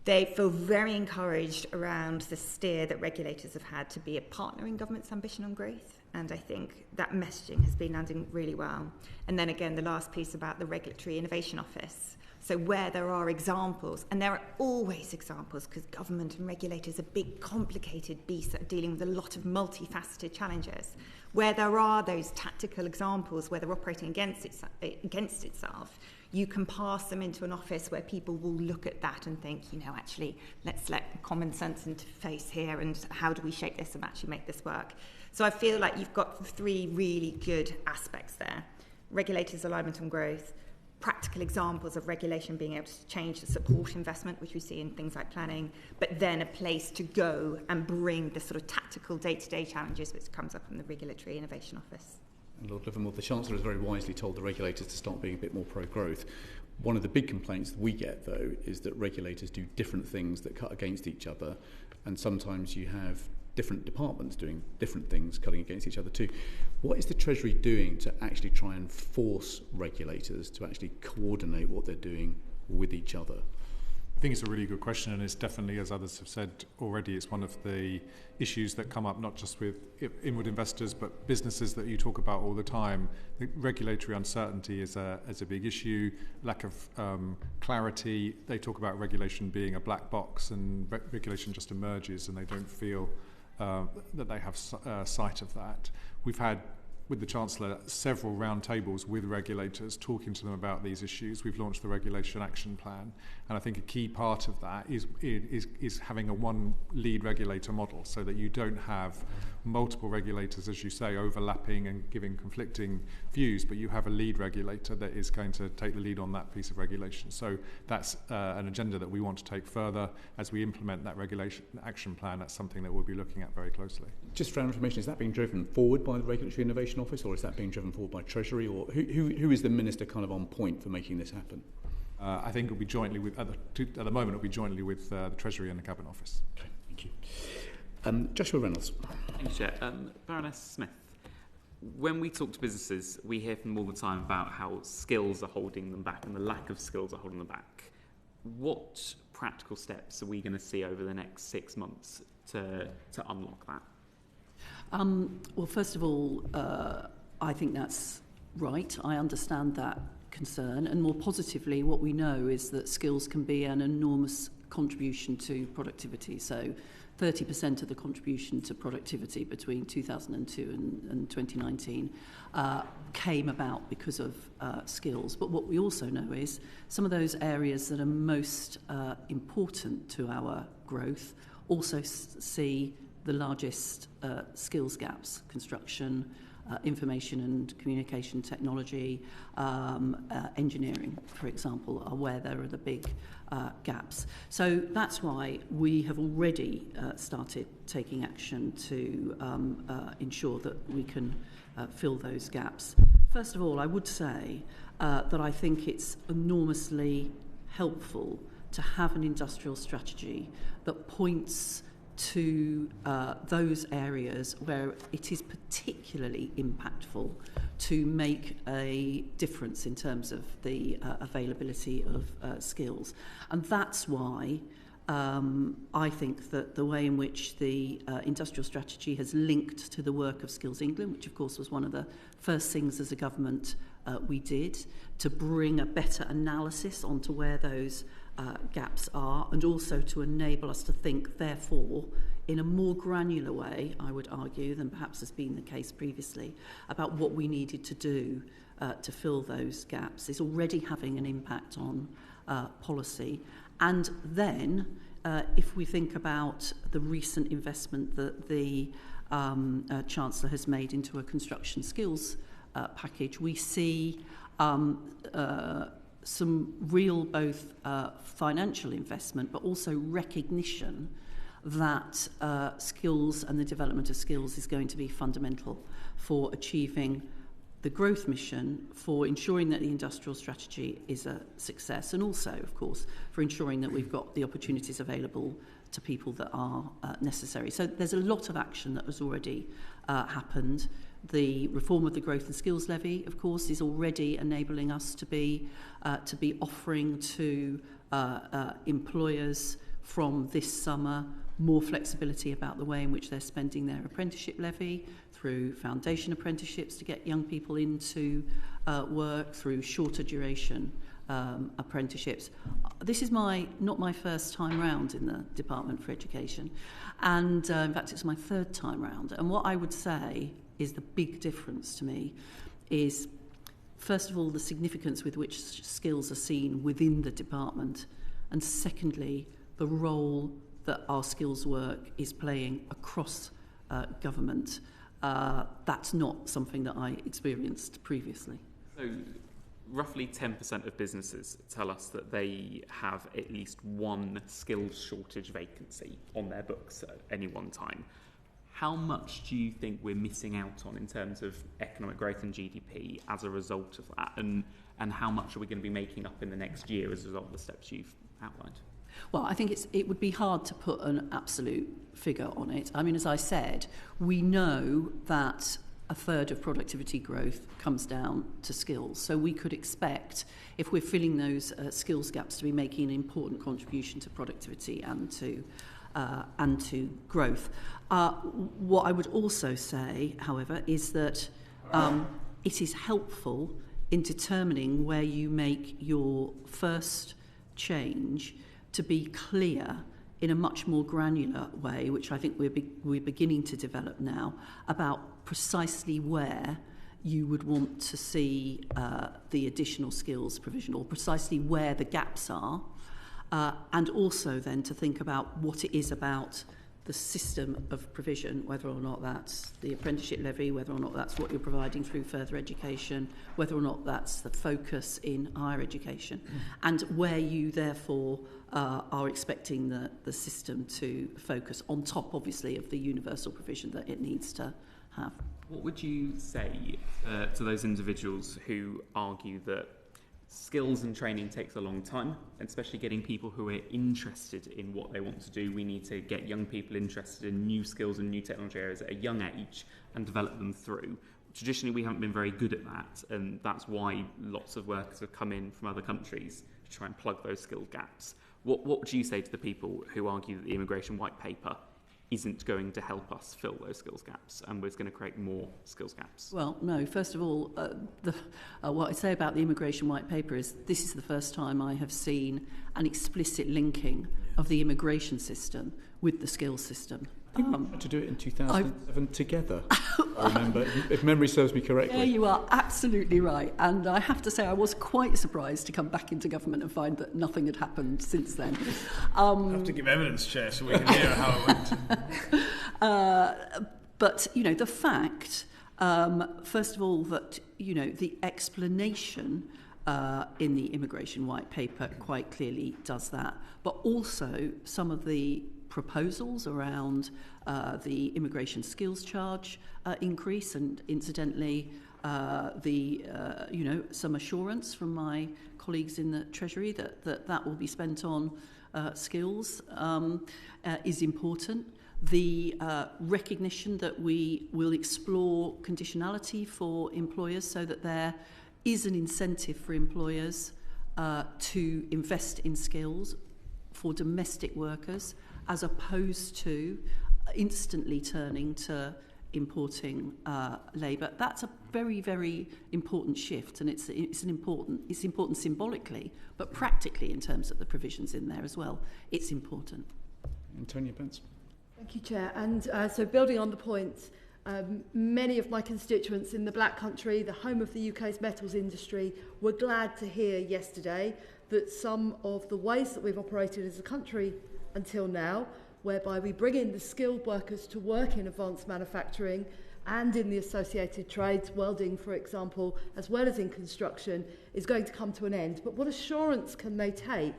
They feel very encouraged around the steer that regulators have had to be a partner in government's ambition on growth. And I think that messaging has been landing really well. And then again, the last piece about the Regulatory Innovation Office. So where there are examples, and there are always examples, because government and regulators are big, complicated beasts that are dealing with a lot of multifaceted challenges. Where there are those tactical examples where they're operating against itself, you can pass them into an office where people will look at that and think, actually, let's let common sense interface here, and how do we shape this and actually make this work? So I feel like you've got three really good aspects there. Regulators' alignment on growth, practical examples of regulation being able to change to support investment, which we see in things like planning, but then a place to go and bring the sort of tactical day-to-day challenges which comes up in the Regulatory Innovation Office. And Lord Livermore, the Chancellor has very wisely told the regulators to start being a bit more pro-growth. One of the big complaints that we get, though, is that regulators do different things that cut against each other, and sometimes you have different departments doing different things cutting against each other too. What is the Treasury doing to actually try and force regulators to actually coordinate what they're doing with each other? I think it's a really good question, and it's definitely, as others have said already, it's one of the issues that come up not just with inward investors but businesses that you talk about all the time. The regulatory uncertainty is a big issue, lack of clarity. They talk about regulation being a black box, and regulation just emerges and they don't feel that they have sight of that. We've had, with the Chancellor, several roundtables with regulators talking to them about these issues. We've launched the Regulation Action Plan, and I think a key part of that is having a one lead regulator model, so that you don't have multiple regulators, as you say, overlapping and giving conflicting views, but you have a lead regulator that is going to take the lead on that piece of regulation. So that's an agenda that we want to take further as we implement that Regulation Action Plan. That's something that we'll be looking at very closely. Just for our information, is that being driven forward by the Regulatory Innovation Office, or is that being driven forward by Treasury, or who is the Minister kind of on point for making this happen? I think it'll be jointly with, at the moment, it'll be jointly with the Treasury and the Cabinet Office. Okay, thank you. Joshua Reynolds. Thank you, Chair. Baroness Smith, when we talk to businesses, we hear from them all the time about how skills are holding them back and the lack of skills are holding them back. What practical steps are we going to see over the next 6 months to unlock that? Well, first of all, I think that's right. I understand that concern. And more positively, what we know is that skills can be an enormous contribution to productivity. So 30% of the contribution to productivity between 2002 and 2019 came about because of skills. But what we also know is some of those areas that are most important to our growth also see the largest skills gaps: construction, information and communication technology, engineering, for example, are where there are the big gaps. So that's why we have already started taking action to ensure that we can fill those gaps. First of all, I would say that I think it's enormously helpful to have an industrial strategy that points to those areas where it is particularly impactful to make a difference in terms of the availability of skills. And that's why I think that the way in which the industrial strategy has linked to the work of Skills England, which of course was one of the first things as a government we did, to bring a better analysis onto where those gaps are, and also to enable us to think, therefore, in a more granular way, I would argue, than perhaps has been the case previously, about what we needed to do to fill those gaps, is already having an impact on policy. And then, if we think about the recent investment that the Chancellor has made into a construction skills package, we see some real both financial investment, but also recognition that skills and the development of skills is going to be fundamental for achieving the growth mission, for ensuring that the industrial strategy is a success, and also, of course, for ensuring that we've got the opportunities available to people that are necessary. So there's a lot of action that has already happened. The reform of the Growth and Skills Levy, of course, is already enabling us to be offering to employers from this summer more flexibility about the way in which they're spending their apprenticeship levy, through foundation apprenticeships to get young people into work, through shorter duration apprenticeships. This is not my first time round in the Department for Education, and in fact it's my third time round. And what I would say is the big difference to me is, first of all, the significance with which skills are seen within the department, and secondly, the role that our skills work is playing across government. That's not something that I experienced previously. So, roughly 10% of businesses tell us that they have at least one skills shortage vacancy on their books at any one time. How much do you think we're missing out on in terms of economic growth and GDP as a result of that? And how much are we going to be making up in the next year as a result of the steps you've outlined? Well, I think it would be hard to put an absolute figure on it. I mean, as I said, we know that a third of productivity growth comes down to skills. So we could expect, if we're filling those skills gaps, to be making an important contribution to productivity and to growth. What I would also say, however, is that it is helpful in determining where you make your first change to be clear in a much more granular way, which I think we're beginning to develop now, about precisely where you would want to see the additional skills provision, or precisely where the gaps are, and also then to think about what it is about the system of provision, whether or not that's the apprenticeship levy, whether or not that's what you're providing through further education, whether or not that's the focus in higher education, and where you therefore are expecting the system to focus on top, obviously, of the universal provision that it needs to have. What would you say to those individuals who argue that skills and training takes a long time, and especially getting people who are interested in what they want to do? We need to get young people interested in new skills and new technology areas at a young age and develop them through. Traditionally, we haven't been very good at that, and that's why lots of workers have come in from other countries to try and plug those skill gaps. What would you say to the people who argue that the immigration white paper isn't going to help us fill those skills gaps and was going to create more skills gaps? Well, no. First of all, what I say about the immigration white paper is this is the first time I have seen an explicit linking of the immigration system with the skills system. I think we had to do it in 2007 together, I remember, if memory serves me correctly. Yeah, you are absolutely right. And I have to say I was quite surprised to come back into government and find that nothing had happened since then. You have to give evidence, Chair, so we can hear how it went. But, you know, the fact, first of all, that, you know, the explanation in the immigration white paper quite clearly does that, but also some of the proposals around the immigration skills charge increase, and incidentally some assurance from my colleagues in the Treasury that will be spent on skills is important. The recognition that we will explore conditionality for employers so that there is an incentive for employers to invest in skills for domestic workers as opposed to instantly turning to importing labour. That's a very, very important shift, and it's important symbolically, but practically in terms of the provisions in there as well. It's important. Antonia Pence. Thank you, Chair. And so building on the point, many of my constituents in the Black Country, the home of the UK's metals industry, were glad to hear yesterday that some of the ways that we've operated as a country until now, whereby we bring in the skilled workers to work in advanced manufacturing and in the associated trades, welding, for example, as well as in construction, is going to come to an end. But what assurance can they take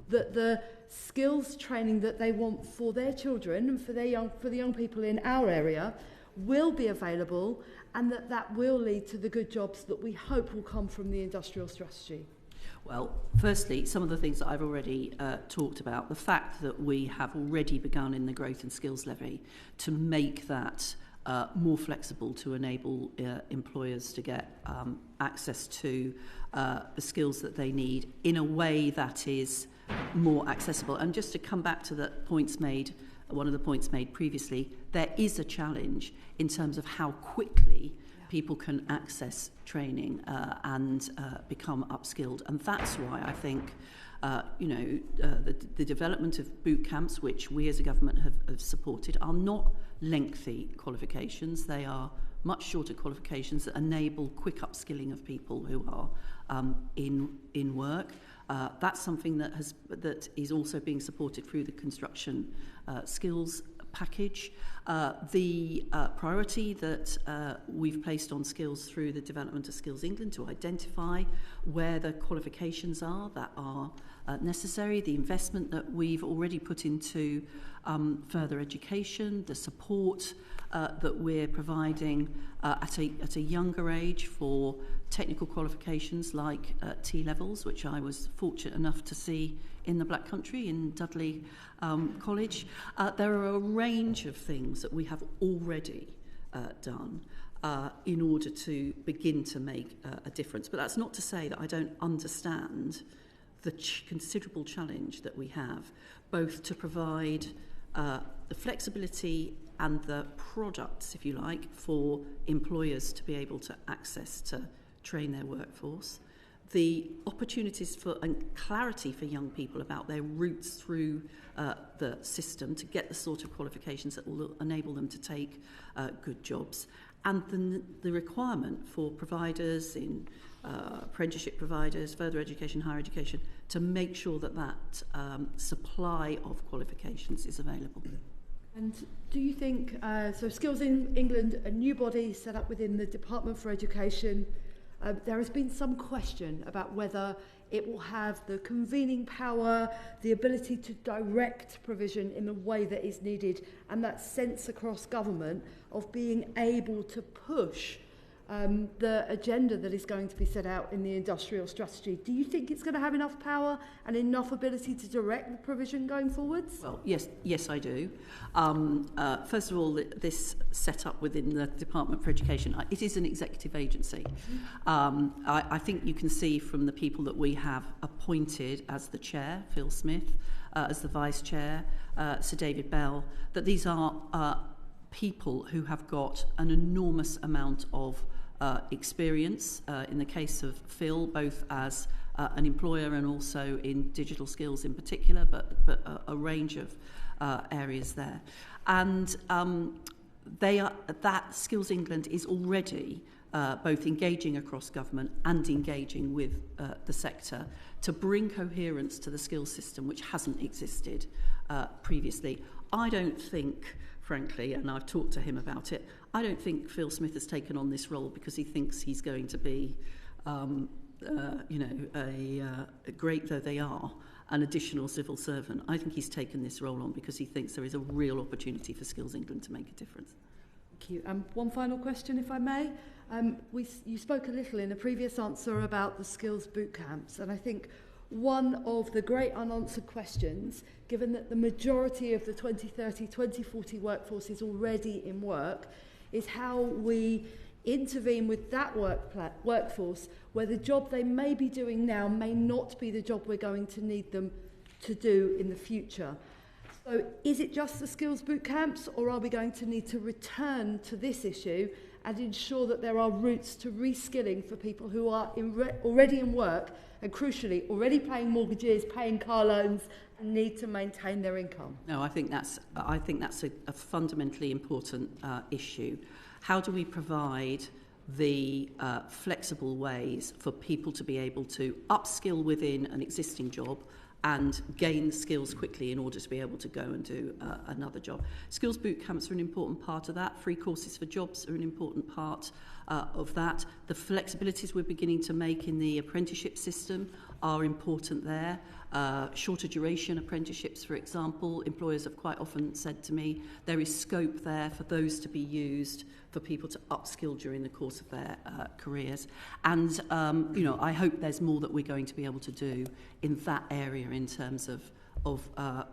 that the skills training that they want for their children and for the young people in our area will be available, and that will lead to the good jobs that we hope will come from the industrial strategy? Well, firstly, some of the things that I've already talked about, the fact that we have already begun in the Growth and Skills Levy to make that more flexible to enable employers to get access to the skills that they need in a way that is more accessible. And just to come back to the points made, one of the points made previously, there is a challenge in terms of how quickly people can access training and become upskilled. And that's why I think, the development of boot camps, which we as a government have supported, are not lengthy qualifications. They are much shorter qualifications that enable quick upskilling of people who are in work. That's something that is also being supported through the construction skills package. The priority that we've placed on skills through the development of Skills England to identify where the qualifications are that are necessary, the investment that we've already put into further education, the support that we're providing at a younger age for technical qualifications like T-levels, which I was fortunate enough to see in the Black Country in Dudley College. There are a range of things that we have already done in order to begin to make a difference. But that's not to say that I don't understand the considerable challenge that we have, both to provide the flexibility and the products, if you like, for employers to be able to access to train their workforce, the opportunities for and clarity for young people about their routes through the system to get the sort of qualifications that will enable them to take good jobs, and the requirement for providers in apprenticeship providers, further education, higher education, to make sure that supply of qualifications is available. And do you think, so Skills in England, a new body set up within the Department for Education, there has been some question about whether it will have the convening power, the ability to direct provision in the way that is needed, and that sense across government of being able to push the agenda that is going to be set out in the industrial strategy. Do you think it's going to have enough power and enough ability to direct the provision going forwards? Well, yes, I do. First of all, this set up within the Department for Education, it is an executive agency. I think you can see from the people that we have appointed as the chair, Phil Smith, as the vice chair, Sir David Bell, that these are people who have got an enormous amount of experience, in the case of Phil, both as an employer and also in digital skills in particular, but a range of areas there. And that Skills England is already both engaging across government and engaging with the sector to bring coherence to the skills system, which hasn't existed previously. I don't think, frankly, and I've talked to him about it, I don't think Phil Smith has taken on this role because he thinks he's going to be, great though they are, an additional civil servant. I think he's taken this role on because he thinks there is a real opportunity for Skills England to make a difference. Thank you. One final question, if I may. You spoke a little in a previous answer about the skills boot camps, and I think one of the great unanswered questions, given that the majority of the 2030-2040 workforce is already in work, is how we intervene with that workforce where the job they may be doing now may not be the job we're going to need them to do in the future. So is it just the skills boot camps, or are we going to need to return to this issue and ensure that there are routes to reskilling for people who are already in work and, crucially, already paying mortgages, paying car loans, and need to maintain their income? No, I think that's a fundamentally important issue. How do we provide the flexible ways for people to be able to upskill within an existing job and gain skills quickly in order to be able to go and do another job? Skills boot camps are an important part of that. Free courses for jobs are an important part of that. The flexibilities we're beginning to make in the apprenticeship system are important there. Shorter duration apprenticeships, for example, employers have quite often said to me there is scope there for those to be used for people to upskill during the course of their careers. And, I hope there's more that we're going to be able to do in that area in terms of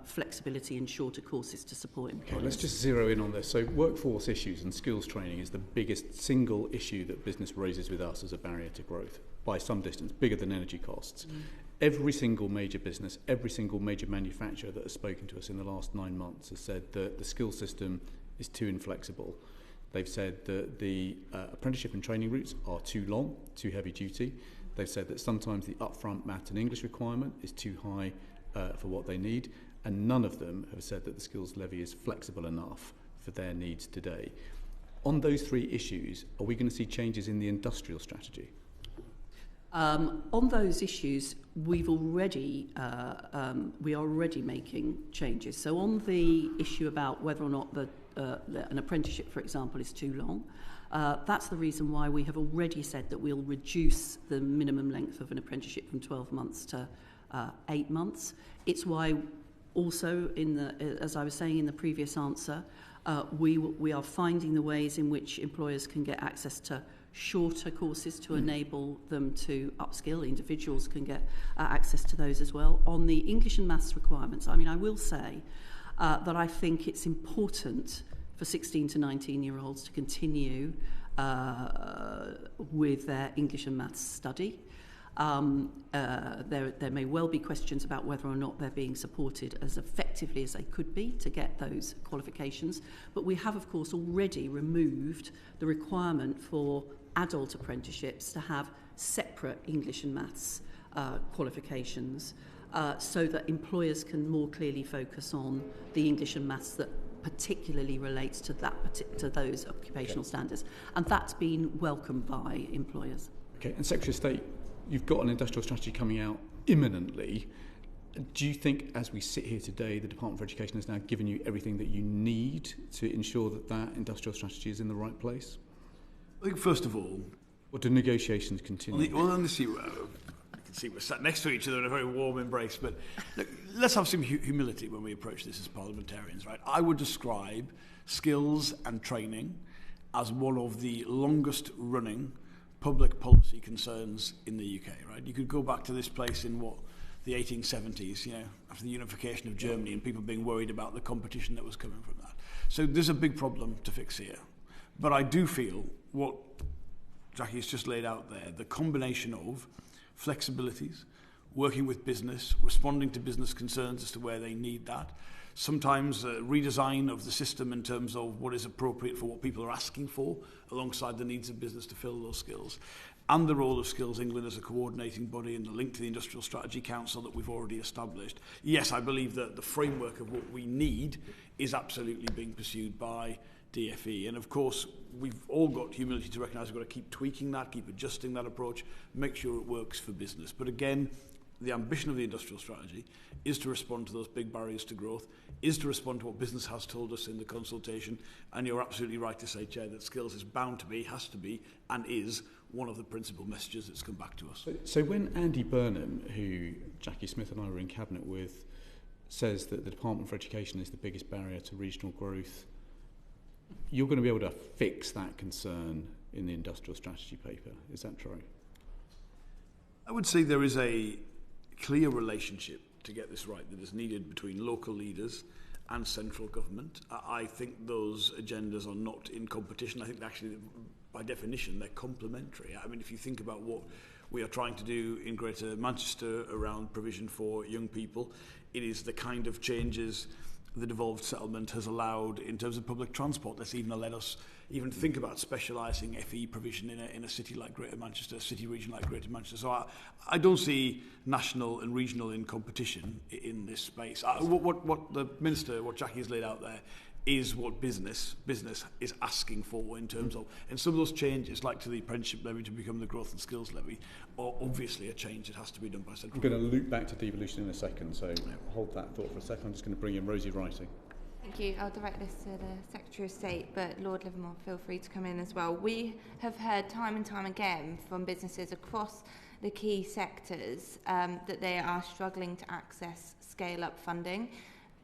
flexibility and shorter courses to support employers. Okay, let's just zero in on this. So workforce issues and skills training is the biggest single issue that business raises with us as a barrier to growth, by some distance, bigger than energy costs. Every single major business, every single major manufacturer that has spoken to us in the last 9 months has said that the skills system is too inflexible. They've said that the apprenticeship and training routes are too long, too heavy duty. They've said that sometimes the upfront math and English requirement is too high for what they need, and none of them have said that the skills levy is flexible enough for their needs today. On those three issues, are we going to see changes in the industrial strategy? On those issues, we are already making changes. So on the issue about whether or not an apprenticeship, for example, is too long, that's the reason why we have already said that we'll reduce the minimum length of an apprenticeship from 12 months to 8 months. It's why also, as I was saying in the previous answer, we are finding the ways in which employers can get access to shorter courses to enable them to upskill. Individuals can get access to those as well. On the English and maths requirements, I will say that I think it's important for 16 to 19-year-olds to continue with their English and maths study. There may well be questions about whether or not they're being supported as effectively as they could be to get those qualifications, but we have, of course, already removed the requirement for adult apprenticeships to have separate English and maths qualifications so that employers can more clearly focus on the English and maths that particularly relates to those occupational standards, and that's been welcomed by employers. Okay, and Secretary of State, you've got an industrial strategy coming out imminently. Do you think, as we sit here today, the Department for Education has now given you everything that you need to ensure that that industrial strategy is in the right place? I think, first of all... Or do negotiations continue? Well, I can see we're sat next to each other in a very warm embrace, but look, let's have some humility when we approach this as parliamentarians, right? I would describe skills and training as one of the longest-running public policy concerns in the UK, right? You could go back to this place in the 1870s, after the unification of Germany, and people being worried about the competition that was coming from that. So there's a big problem to fix here. But I do feel what Jackie's just laid out there, the combination of flexibilities, working with business, responding to business concerns as to where they need that, sometimes a redesign of the system in terms of what is appropriate for what people are asking for, alongside the needs of business to fill those skills, and the role of Skills England as a coordinating body and the link to the Industrial Strategy Council that we've already established. Yes, I believe that the framework of what we need is absolutely being pursued by DFE. And of course, we've all got humility to recognise we've got to keep tweaking that, keep adjusting that approach, make sure it works for business. But again, the ambition of the industrial strategy is to respond to those big barriers to growth, is to respond to what business has told us in the consultation. And you're absolutely right to say, Chair, that skills is bound to be, has to be, and is one of the principal messages that's come back to us. So when Andy Burnham, who Jackie Smith and I were in Cabinet with, says that the Department for Education is the biggest barrier to regional growth you're going to be able to fix that concern in the industrial strategy paper. Is that true? I would say there is a clear relationship to get this right that is needed between local leaders and central government. I think those agendas are not in competition. I think actually, by definition, they're complementary. I mean, if you think about what we are trying to do in Greater Manchester around provision for young people, it is the kind of changes the devolved settlement has allowed in terms of public transport. That's even let us even think about specialising FE provision in a city like Greater Manchester, a city region like Greater Manchester. So I don't see national and regional in competition in this space. What the Minister, what Jackie has laid out there, is what business is asking for in terms of, and some of those changes, like to the apprenticeship levy to become the growth and skills levy, are obviously a change that has to be done by central. I'm going to loop back to devolution in a second, so hold that thought for a second. I'm just going to bring in Rosie Writing. Thank you. I'll direct this to the Secretary of State, but Lord Livermore, feel free to come in as well. We have heard time and time again from businesses across the key sectors that they are struggling to access scale-up funding,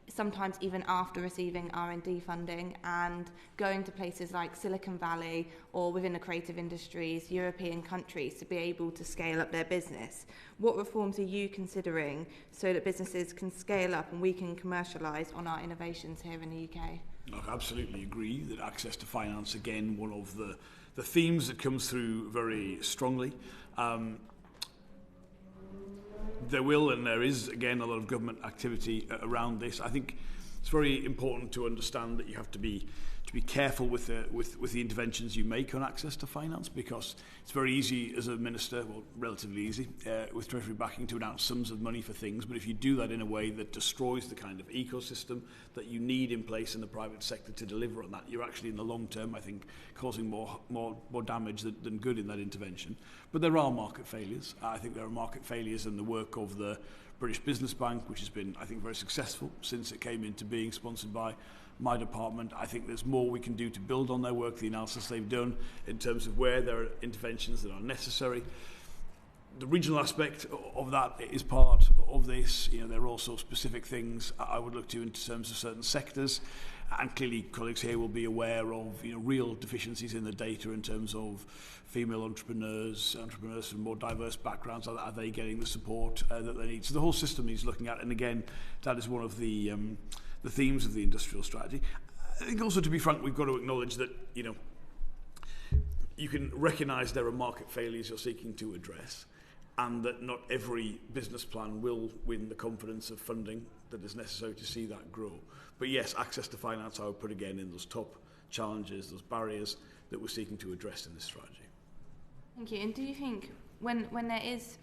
sometimes even after receiving R&D funding, and going to places like Silicon Valley or within the creative industries, European countries, to be able to scale up their business. What reforms are you considering so that businesses can scale up and we can commercialise on our innovations here in the UK? I absolutely agree that access to finance, again, one of the themes that comes through very strongly. There will and there is, again, a lot of government activity around this. I think it's very important to understand that you have to be careful with the interventions you make on access to finance, because it's very easy as a minister, well, relatively easy, with Treasury backing to announce sums of money for things, but if you do that in a way that destroys the kind of ecosystem that you need in place in the private sector to deliver on that, you're actually in the long term, I think, causing more damage than good in that intervention. But there are market failures. I think there are market failures in the work of the British Business Bank, which has been, I think, very successful since it came into being, sponsored by my department. I think there's more we can do to build on their work, the analysis they've done in terms of where there are interventions that are necessary. The regional aspect of that is part of this. You know, there are also specific things I would look to in terms of certain sectors, and clearly colleagues here will be aware of, you know, real deficiencies in the data in terms of female entrepreneurs from more diverse backgrounds. Are they getting the support that they need? So the whole system needs looking at, and again, that is one of the themes of the industrial strategy. I think also, to be frank, we've got to acknowledge that, you know, you can recognise there are market failures you're seeking to address, and that not every business plan will win the confidence of funding that is necessary to see that grow. But yes, access to finance, I would put again in those top challenges, those barriers that we're seeking to address in this strategy. Thank you. And do you think when there is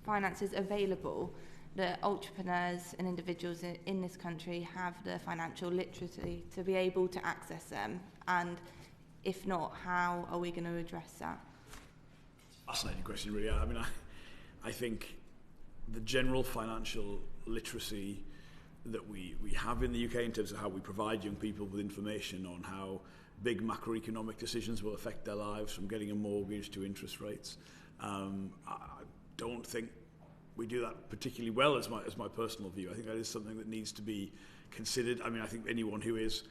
finances available, that entrepreneurs and individuals in this country have the financial literacy to be able to access them? And if not, how are we going to address that? Fascinating question, really. I mean, I think the general financial literacy that we have in the UK in terms of how we provide young people with information on how big macroeconomic decisions will affect their lives, from getting a mortgage to interest rates, I don't think we do that particularly well, as my personal view. I think that is something that needs to be considered. I mean, I think anyone who is,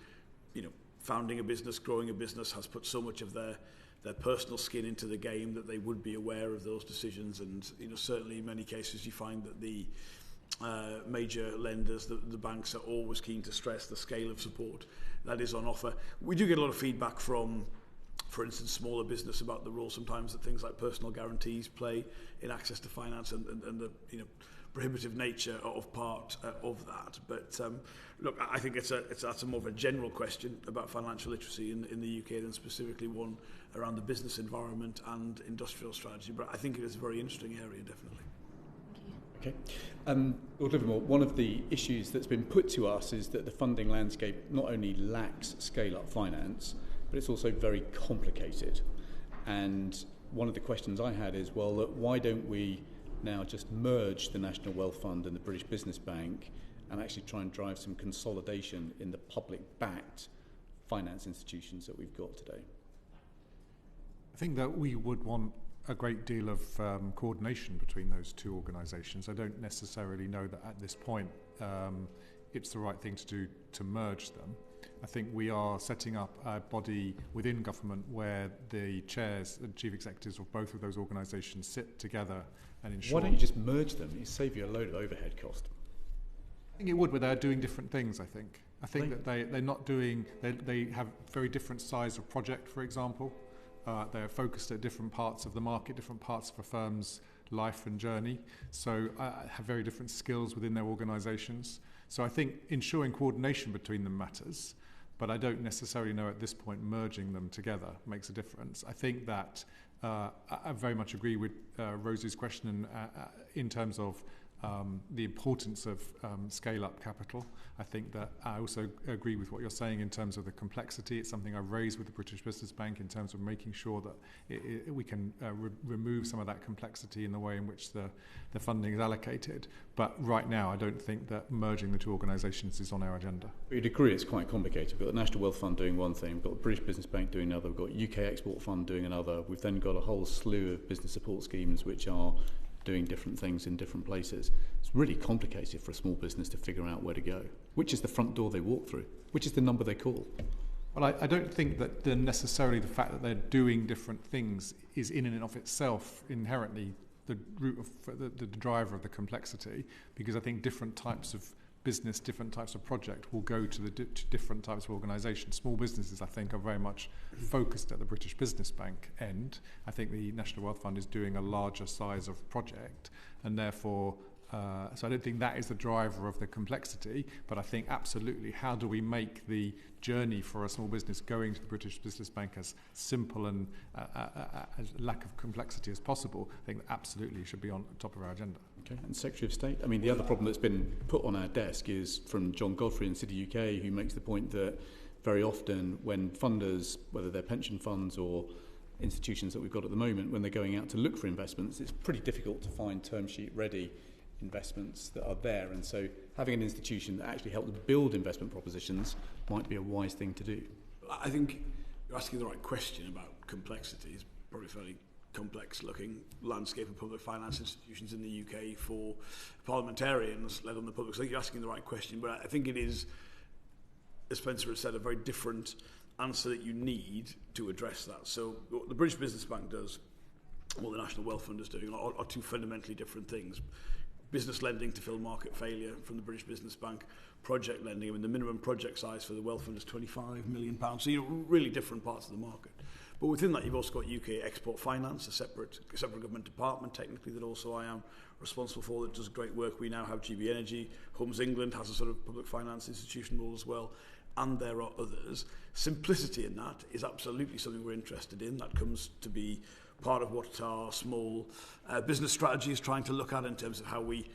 you know, founding a business, growing a business, has put so much of their personal skin into the game that they would be aware of those decisions. And, you know, certainly in many cases you find that the major lenders, the banks, are always keen to stress the scale of support that is on offer. We do get a lot of feedback from, for instance, smaller business about the role sometimes that things like personal guarantees play in access to finance, and the, you know, prohibitive nature of part of that. But look, I think that's a more of a general question about financial literacy in the UK than specifically one around the business environment and industrial strategy. But I think it is a very interesting area, definitely. Okay. Lord Livermore, one of the issues that's been put to us is that the funding landscape not only lacks scale-up finance, but it's also very complicated. And one of the questions I had is, well, look, why don't we now just merge the National Wealth Fund and the British Business Bank and actually try and drive some consolidation in the public-backed finance institutions that we've got today? I think that we would want a great deal of coordination between those two organisations. I don't necessarily know that at this point it's the right thing to do to merge them. I think we are setting up a body within government where the chairs and chief executives of both of those organisations sit together and ensure... Why don't you just merge them? You save you a load of overhead cost. I think it would, but they're doing different things, I think. I think that they're not doing... They have very different size of project, for example. They're focused at different parts of the market, different parts of a firm's life and journey. So have very different skills within their organisations. So I think ensuring coordination between them matters, but I don't necessarily know at this point merging them together makes a difference. I think that I very much agree with Rosie's question in terms of the importance of scale-up capital. I think that I also agree with what you're saying in terms of the complexity. It's something I've raised with the British Business Bank in terms of making sure that we can remove some of that complexity in the way in which the funding is allocated. But right now, I don't think that merging the two organisations is on our agenda. You'd agree it's quite complicated. We've got the National Wealth Fund doing one thing, we've got the British Business Bank doing another, we've got UK Export Fund doing another. We've then got a whole slew of business support schemes which are doing different things in different places. It's really complicated for a small business to figure out where to go. Which is the front door they walk through? Which is the number they call? Well, I don't think that necessarily the fact that they're doing different things is in and of itself inherently the root of the driver of the complexity, because I think different types of business, different types of project will go to the different types of organisations. Small businesses, I think, are very much focused at the British Business Bank end. I think the National Wealth Fund is doing a larger size of project, and therefore, so I don't think that is the driver of the complexity, but I think absolutely how do we make the journey for a small business going to the British Business Bank as simple and as lack of complexity as possible, I think that absolutely should be on top of our agenda. Okay, and Secretary of State, I mean, the other problem that's been put on our desk is from John Godfrey in City UK, who makes the point that very often when funders, whether they're pension funds or institutions that we've got at the moment, when they're going out to look for investments, it's pretty difficult to find term sheet ready investments that are there. And so having an institution that actually helps build investment propositions might be a wise thing to do. I think you're asking the right question about complexity. It's probably fairly complex looking landscape of public finance institutions in the UK for parliamentarians, let alone the public. So I think you're asking the right question, but I think it is, as Spencer has said, a very different answer that you need to address that. So what the British Business Bank does, what the National Wealth Fund is doing, are two fundamentally different things. Business lending to fill market failure from the British Business Bank, project lending. I mean, the minimum project size for the Wealth Fund is £25 million. So you're really different parts of the market. But within that, you've also got UK Export Finance, a separate government department, technically, that also I am responsible for, that does great work. We now have GB Energy. Homes England has a sort of public finance institution role as well. And there are others. Simplicity in that is absolutely something we're interested in. That comes to be part of what our small business strategy is trying to look at in terms of how we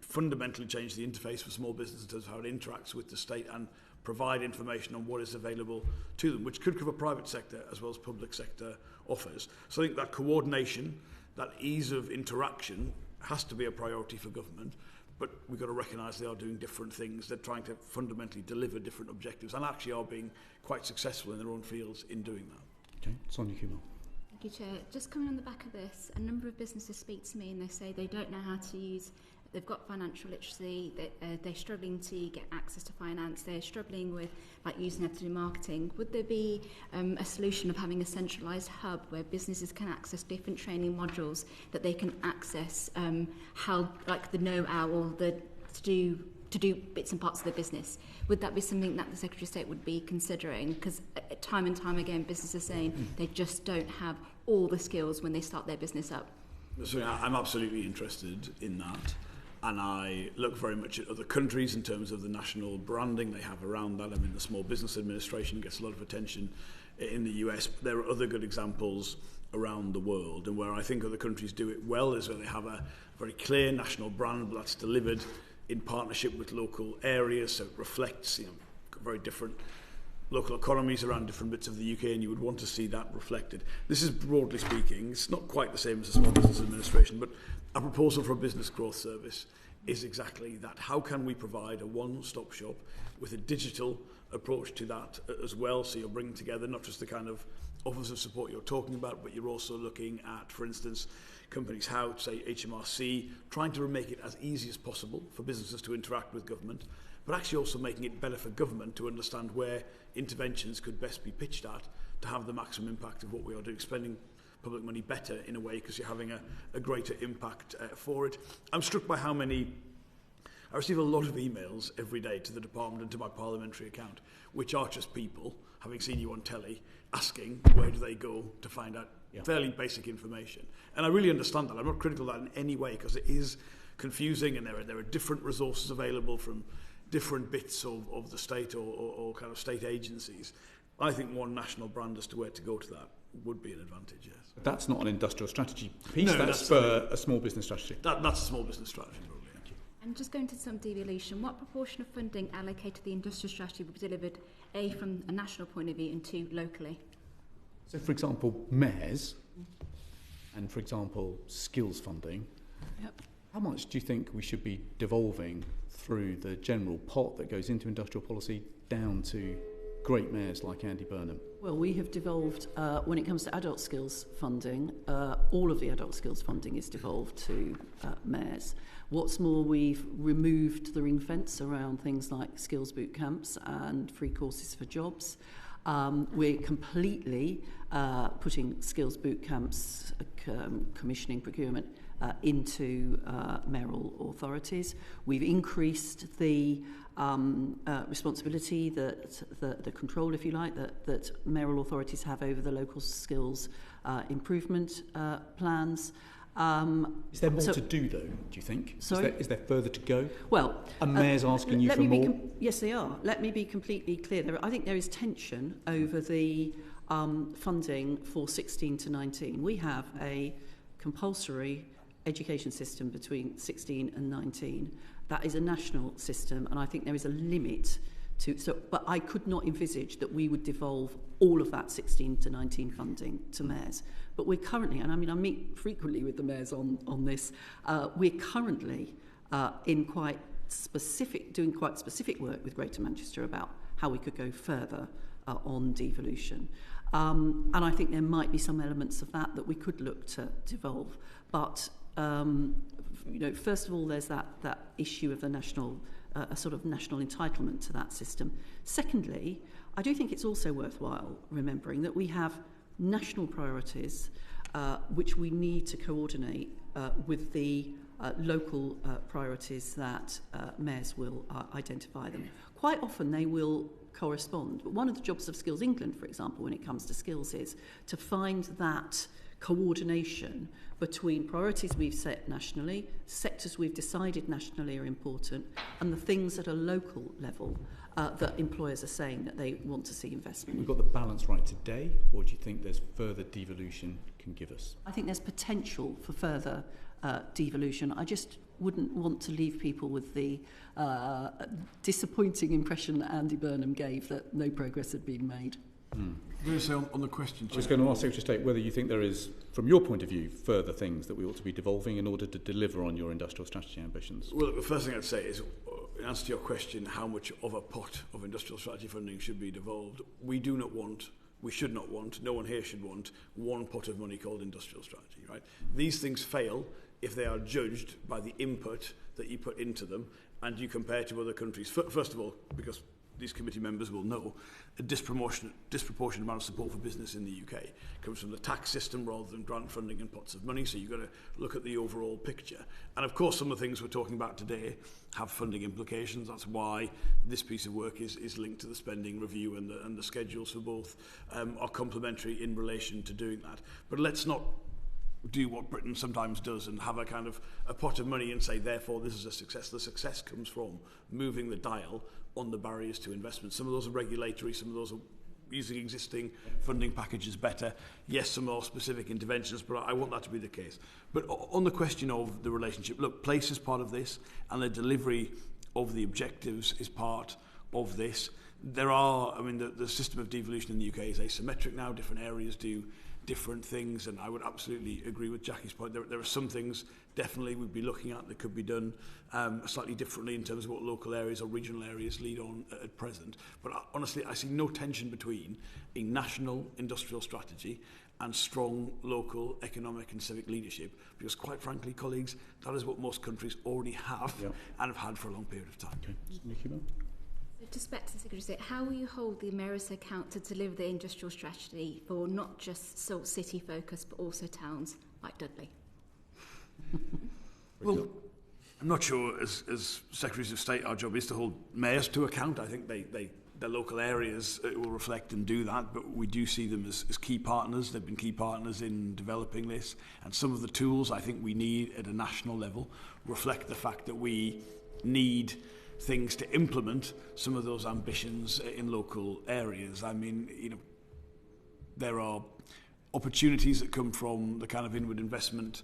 fundamentally change the interface for small business in terms of how it interacts with the state and provide information on what is available to them, which could cover private sector as well as public sector offers. So I think that coordination, that ease of interaction has to be a priority for government, but we've got to recognise they are doing different things. They're trying to fundamentally deliver different objectives and actually are being quite successful in their own fields in doing that. Okay, Sonia Kumar. Thank you, Chair. Just coming on the back of this, a number of businesses speak to me and they say they don't know how to use, they've got financial literacy, they're struggling to get access to finance, they're struggling with using it to do marketing. Would there be a solution of having a centralised hub where businesses can access different training modules that they can access how, the know-how or to do bits and parts of their business? Would that be something that the Secretary of State would be considering? Because time and time again, businesses are saying they just don't have all the skills when they start their business up. So I'm absolutely interested in that. And I look very much at other countries in terms of the national branding they have around that. I mean, the Small Business Administration gets a lot of attention in the US. There are other good examples around the world. And where I think other countries do it well is where they have a very clear national brand that's delivered in partnership with local areas, so it reflects very different local economies around different bits of the UK, and you would want to see that reflected. This is, broadly speaking, it's not quite the same as the Small Business Administration, but a proposal for a business growth service is exactly that. How can we provide a one-stop shop with a digital approach to that as well, so you're bringing together not just the kind of offers of support you're talking about, but you're also looking at, for instance, companies' house, say HMRC, trying to make it as easy as possible for businesses to interact with government, but actually also making it better for government to understand where interventions could best be pitched at to have the maximum impact of what we are doing, spending public money better in a way because you're having a greater impact for it. I'm struck by how many... I receive a lot of emails every day to the department and to my parliamentary account, which are just people, having seen you on telly, asking where do they go to find out fairly basic information. And I really understand that. I'm not critical of that in any way because it is confusing and there are different resources available from different bits of the state or kind of state agencies. I think one national brand as to where to go to that would be an advantage, yes. That's not an industrial strategy piece, no, that's for a small business strategy. That's a small business strategy, probably. Thank you. And just going to some devolution, what proportion of funding allocated to the industrial strategy will be delivered, A, from a national point of view, and 2, locally? So, for example, mayors and, for example, skills funding, how much do you think we should be devolving through the general pot that goes into industrial policy down to great mayors like Andy Burnham? Well, we have devolved, when it comes to adult skills funding, all of the adult skills funding is devolved to mayors. What's more, we've removed the ring fence around things like skills boot camps and free courses for jobs. We're completely putting skills boot camps, commissioning, procurement, into mayoral authorities. We've increased the responsibility, the control, if you like, that mayoral authorities have over the local skills improvement plans. Is there more to do, though, do you think? Sorry? Is there further to go? Well... Are mayors asking you for more? Yes, they are. Let me be completely clear. I think there is tension over the funding for 16 to 19. We have a compulsory education system between 16 and 19. That is a national system, and I think there is a limit to... But I could not envisage that we would devolve all of that 16 to 19 funding to mayors. But we're currently, and I mean, I meet frequently with the mayors on this, we're currently doing quite specific work with Greater Manchester about how we could go further on devolution. And I think there might be some elements of that we could look to devolve. But, first of all, there's that issue of the national, a sort of national entitlement to that system. Secondly, I do think it's also worthwhile remembering that we have national priorities which we need to coordinate with the local priorities that mayors will identify them. Quite often they will correspond. But one of the jobs of Skills England, for example, when it comes to skills is to find that coordination between priorities we've set nationally, sectors we've decided nationally are important, and the things at a local level that employers are saying that they want to see investment. We've got the balance right today, or do you think there's further devolution can give us? I think there's potential for further devolution. I just wouldn't want to leave people with the disappointing impression that Andy Burnham gave that no progress had been made. I'm going to say on the question, I was going to ask Secretary of State whether you think there is, from your point of view, further things that we ought to be devolving in order to deliver on your industrial strategy ambitions. Well, the first thing I'd say is, in answer to your question, how much of a pot of industrial strategy funding should be devolved, we should not want, no one here should want, one pot of money called industrial strategy, right? These things fail if they are judged by the input that you put into them and you compare to other countries. First of all, because these committee members will know, a disproportionate amount of support for business in the UK comes from the tax system rather than grant funding and pots of money, so you've got to look at the overall picture. And of course, some of the things we're talking about today have funding implications. That's why this piece of work is linked to the spending review, and the schedules for both are complementary in relation to doing that. But let's not do what Britain sometimes does and have a kind of a pot of money and say, therefore, this is a success. The success comes from moving the dial on the barriers to investment. Some of those are regulatory, some of those are using existing funding packages better. Yes, some more specific interventions, but I want that to be the case. But on the question of the relationship, look, place is part of this, and the delivery of the objectives is part of this. There are, the system of devolution in the UK is asymmetric now. Different areas do different things, and I would absolutely agree with Jackie's point. There are some things definitely we'd be looking at that could be done slightly differently in terms of what local areas or regional areas lead on at present. But honestly, I see no tension between a national industrial strategy and strong local economic and civic leadership, because quite frankly, colleagues, that is what most countries already have and have had for a long period of time. Okay. Nicky, just back to the Secretary of State, how will you hold the America account to deliver the industrial strategy for not just Salt City focus, but also towns like Dudley? Well, I'm not sure as Secretaries of State our job is to hold mayors to account. I think the local areas will reflect and do that, but we do see them as key partners. They've been key partners in developing this, and some of the tools I think we need at a national level reflect the fact that we need things to implement some of those ambitions in local areas. I mean, there are opportunities that come from the kind of inward investment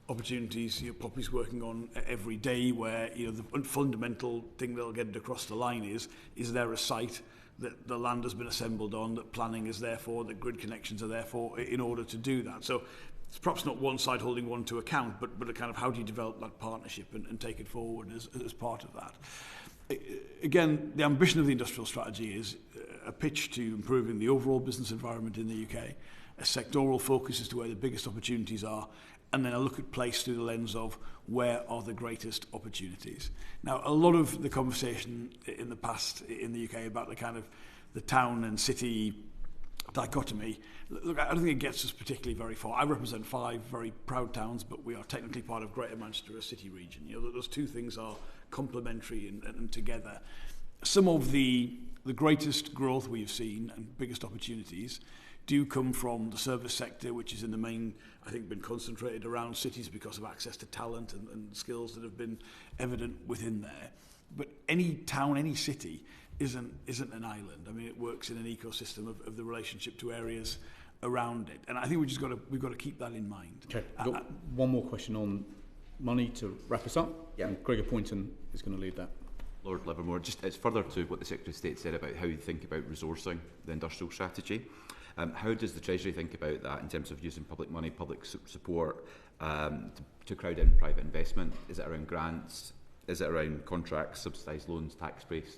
opportunities Poppy's working on every day, where the fundamental thing that'll get it across the line is there a site that the land has been assembled on, that planning is there for, that grid connections are there for, in order to do that. So it's perhaps not one side holding one to account, but a kind of how do you develop that partnership and take it forward as part of that. Again, the ambition of the industrial strategy is a pitch to improving the overall business environment in the UK, a sectoral focus as to where the biggest opportunities are, and then a look at place through the lens of where are the greatest opportunities. Now, a lot of the conversation in the past in the UK about the kind of the town and city dichotomy, look, I don't think it gets us particularly very far. I represent 5 very proud towns, but we are technically part of Greater Manchester, a city region. Those two things are complementary and together. Some of the greatest growth we've seen and biggest opportunities do come from the service sector, which is in the main, I think, been concentrated around cities because of access to talent and skills that have been evident within there. But any town, any city isn't an island. I mean, it works in an ecosystem of the relationship to areas around it, and I think we've got to keep that in mind. Okay, got one more question on money to wrap us up. Yeah, and Gregor Poynton is going to lead that. Lord Livermore, just it's further to what the Secretary of State said about how you think about resourcing the industrial strategy. How does the Treasury think about that in terms of using public money, public support to crowd in private investment? Is it around grants? Is it around contracts, subsidised loans, tax breaks,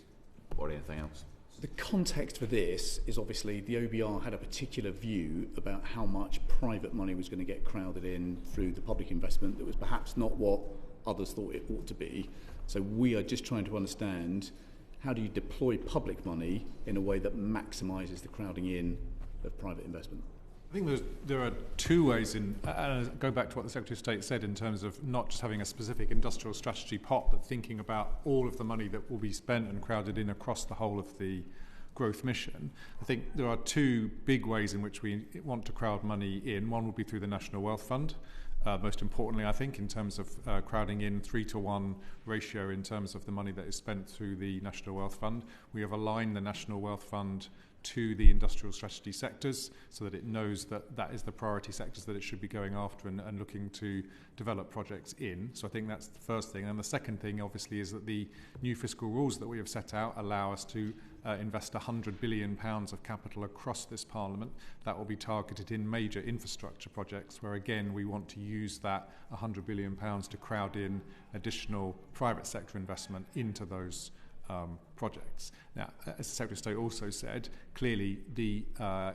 or anything else? So the context for this is obviously the OBR had a particular view about how much private money was going to get crowded in through the public investment that was perhaps not what others thought it ought to be. So we are just trying to understand, how do you deploy public money in a way that maximises the crowding in of private investment? I think there are 2 ways go back to what the Secretary of State said in terms of not just having a specific industrial strategy pot, but thinking about all of the money that will be spent and crowded in across the whole of the growth mission. I think there are 2 big ways in which we want to crowd money in. One will be through the National Wealth Fund. Most importantly, I think, in terms of crowding in 3-to-1 ratio in terms of the money that is spent through the National Wealth Fund. We have aligned the National Wealth Fund to the industrial strategy sectors so that it knows that is the priority sectors that it should be going after and looking to develop projects in. So I think that's the first thing. And the second thing, obviously, is that the new fiscal rules that we have set out allow us to invest £100 billion of capital across this Parliament. That will be targeted in major infrastructure projects where, again, we want to use that £100 billion to crowd in additional private sector investment into those projects. Now, as the Secretary of State also said, clearly the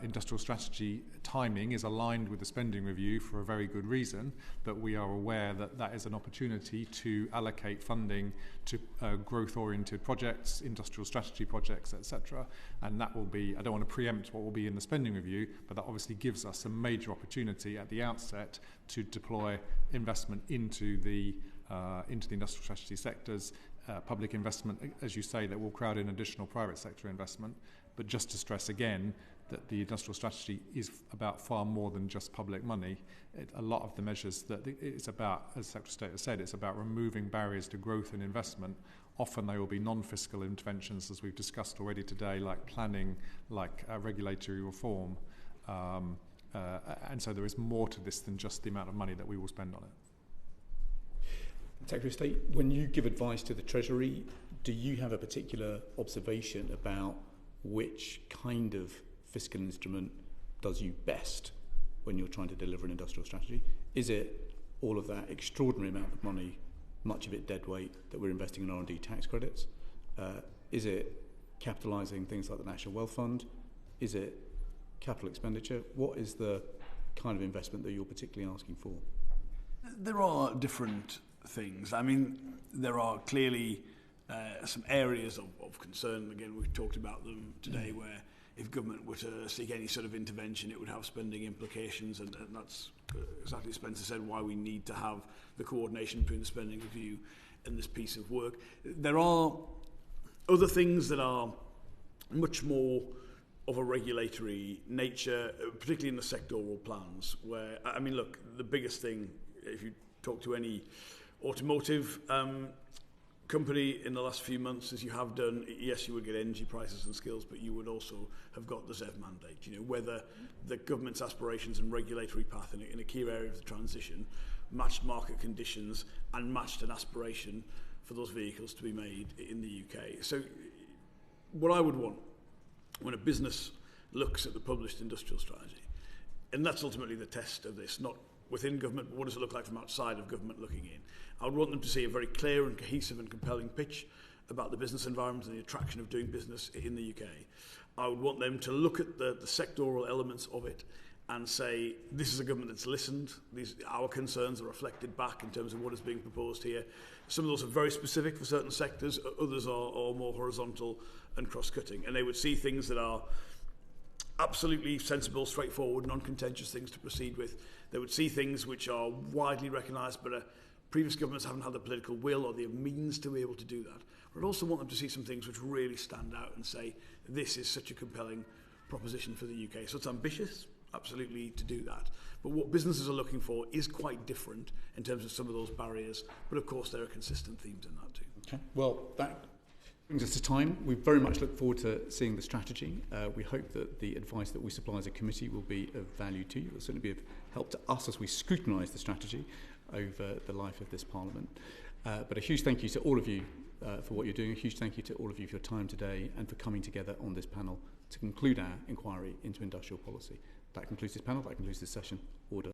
industrial strategy timing is aligned with the spending review for a very good reason, but we are aware that that is an opportunity to allocate funding to growth-oriented projects, industrial strategy projects, etc. And that will be, I don't want to preempt what will be in the spending review, but that obviously gives us a major opportunity at the outset to deploy investment into the industrial strategy sectors. Public investment, as you say, that will crowd in additional private sector investment. But just to stress again that the industrial strategy is about far more than just public money. A lot of the measures that it's about, as the Secretary of State has said, it's about removing barriers to growth and investment. Often they will be non-fiscal interventions, as we've discussed already today, like planning, like regulatory reform. And so there is more to this than just the amount of money that we will spend on it. Secretary of State, when you give advice to the Treasury, do you have a particular observation about which kind of fiscal instrument does you best when you're trying to deliver an industrial strategy? Is it all of that extraordinary amount of money, much of it dead weight, that we're investing in R&D tax credits? Is it capitalising things like the National Wealth Fund? Is it capital expenditure? What is the kind of investment that you're particularly asking for? There are different things. I mean, there are clearly some areas of concern. Again, we've talked about them today, where if government were to seek any sort of intervention, it would have spending implications, and that's exactly as Spencer said, why we need to have the coordination between the spending review and this piece of work. There are other things that are much more of a regulatory nature, particularly in the sectoral plans, where, I mean, look, the biggest thing, if you talk to any automotive company in the last few months, as you have done, yes, you would get energy prices and skills, but you would also have got the ZEV mandate. You know, whether the government's aspirations and regulatory path in a key area of the transition matched market conditions and matched an aspiration for those vehicles to be made in the UK. So what I would want when a business looks at the published industrial strategy, and that's ultimately the test of this, not within government, but what does it look like from outside of government looking in? I would want them to see a very clear and cohesive and compelling pitch about the business environment and the attraction of doing business in the UK. I would want them to look at the sectoral elements of it and say, this is a government that's listened, our concerns are reflected back in terms of what is being proposed here. Some of those are very specific for certain sectors, others are more horizontal and cross-cutting, and they would see things that are absolutely sensible, straightforward, non-contentious things to proceed with. They would see things which are widely recognised, but previous governments haven't had the political will or the means to be able to do that. But I'd also want them to see some things which really stand out and say, this is such a compelling proposition for the UK. So it's ambitious, absolutely, to do that. But what businesses are looking for is quite different in terms of some of those barriers. But of course, there are consistent themes in that too. Okay. Well, that brings us to time. We very much look forward to seeing the strategy. We hope that the advice that we supply as a committee will be of value to you. It will certainly be of help to us as we scrutinise the strategy over the life of this Parliament. But a huge thank you to all of you for what you're doing. A huge thank you to all of you for your time today and for coming together on this panel to conclude our inquiry into industrial policy. That concludes this panel. That concludes this session. Order.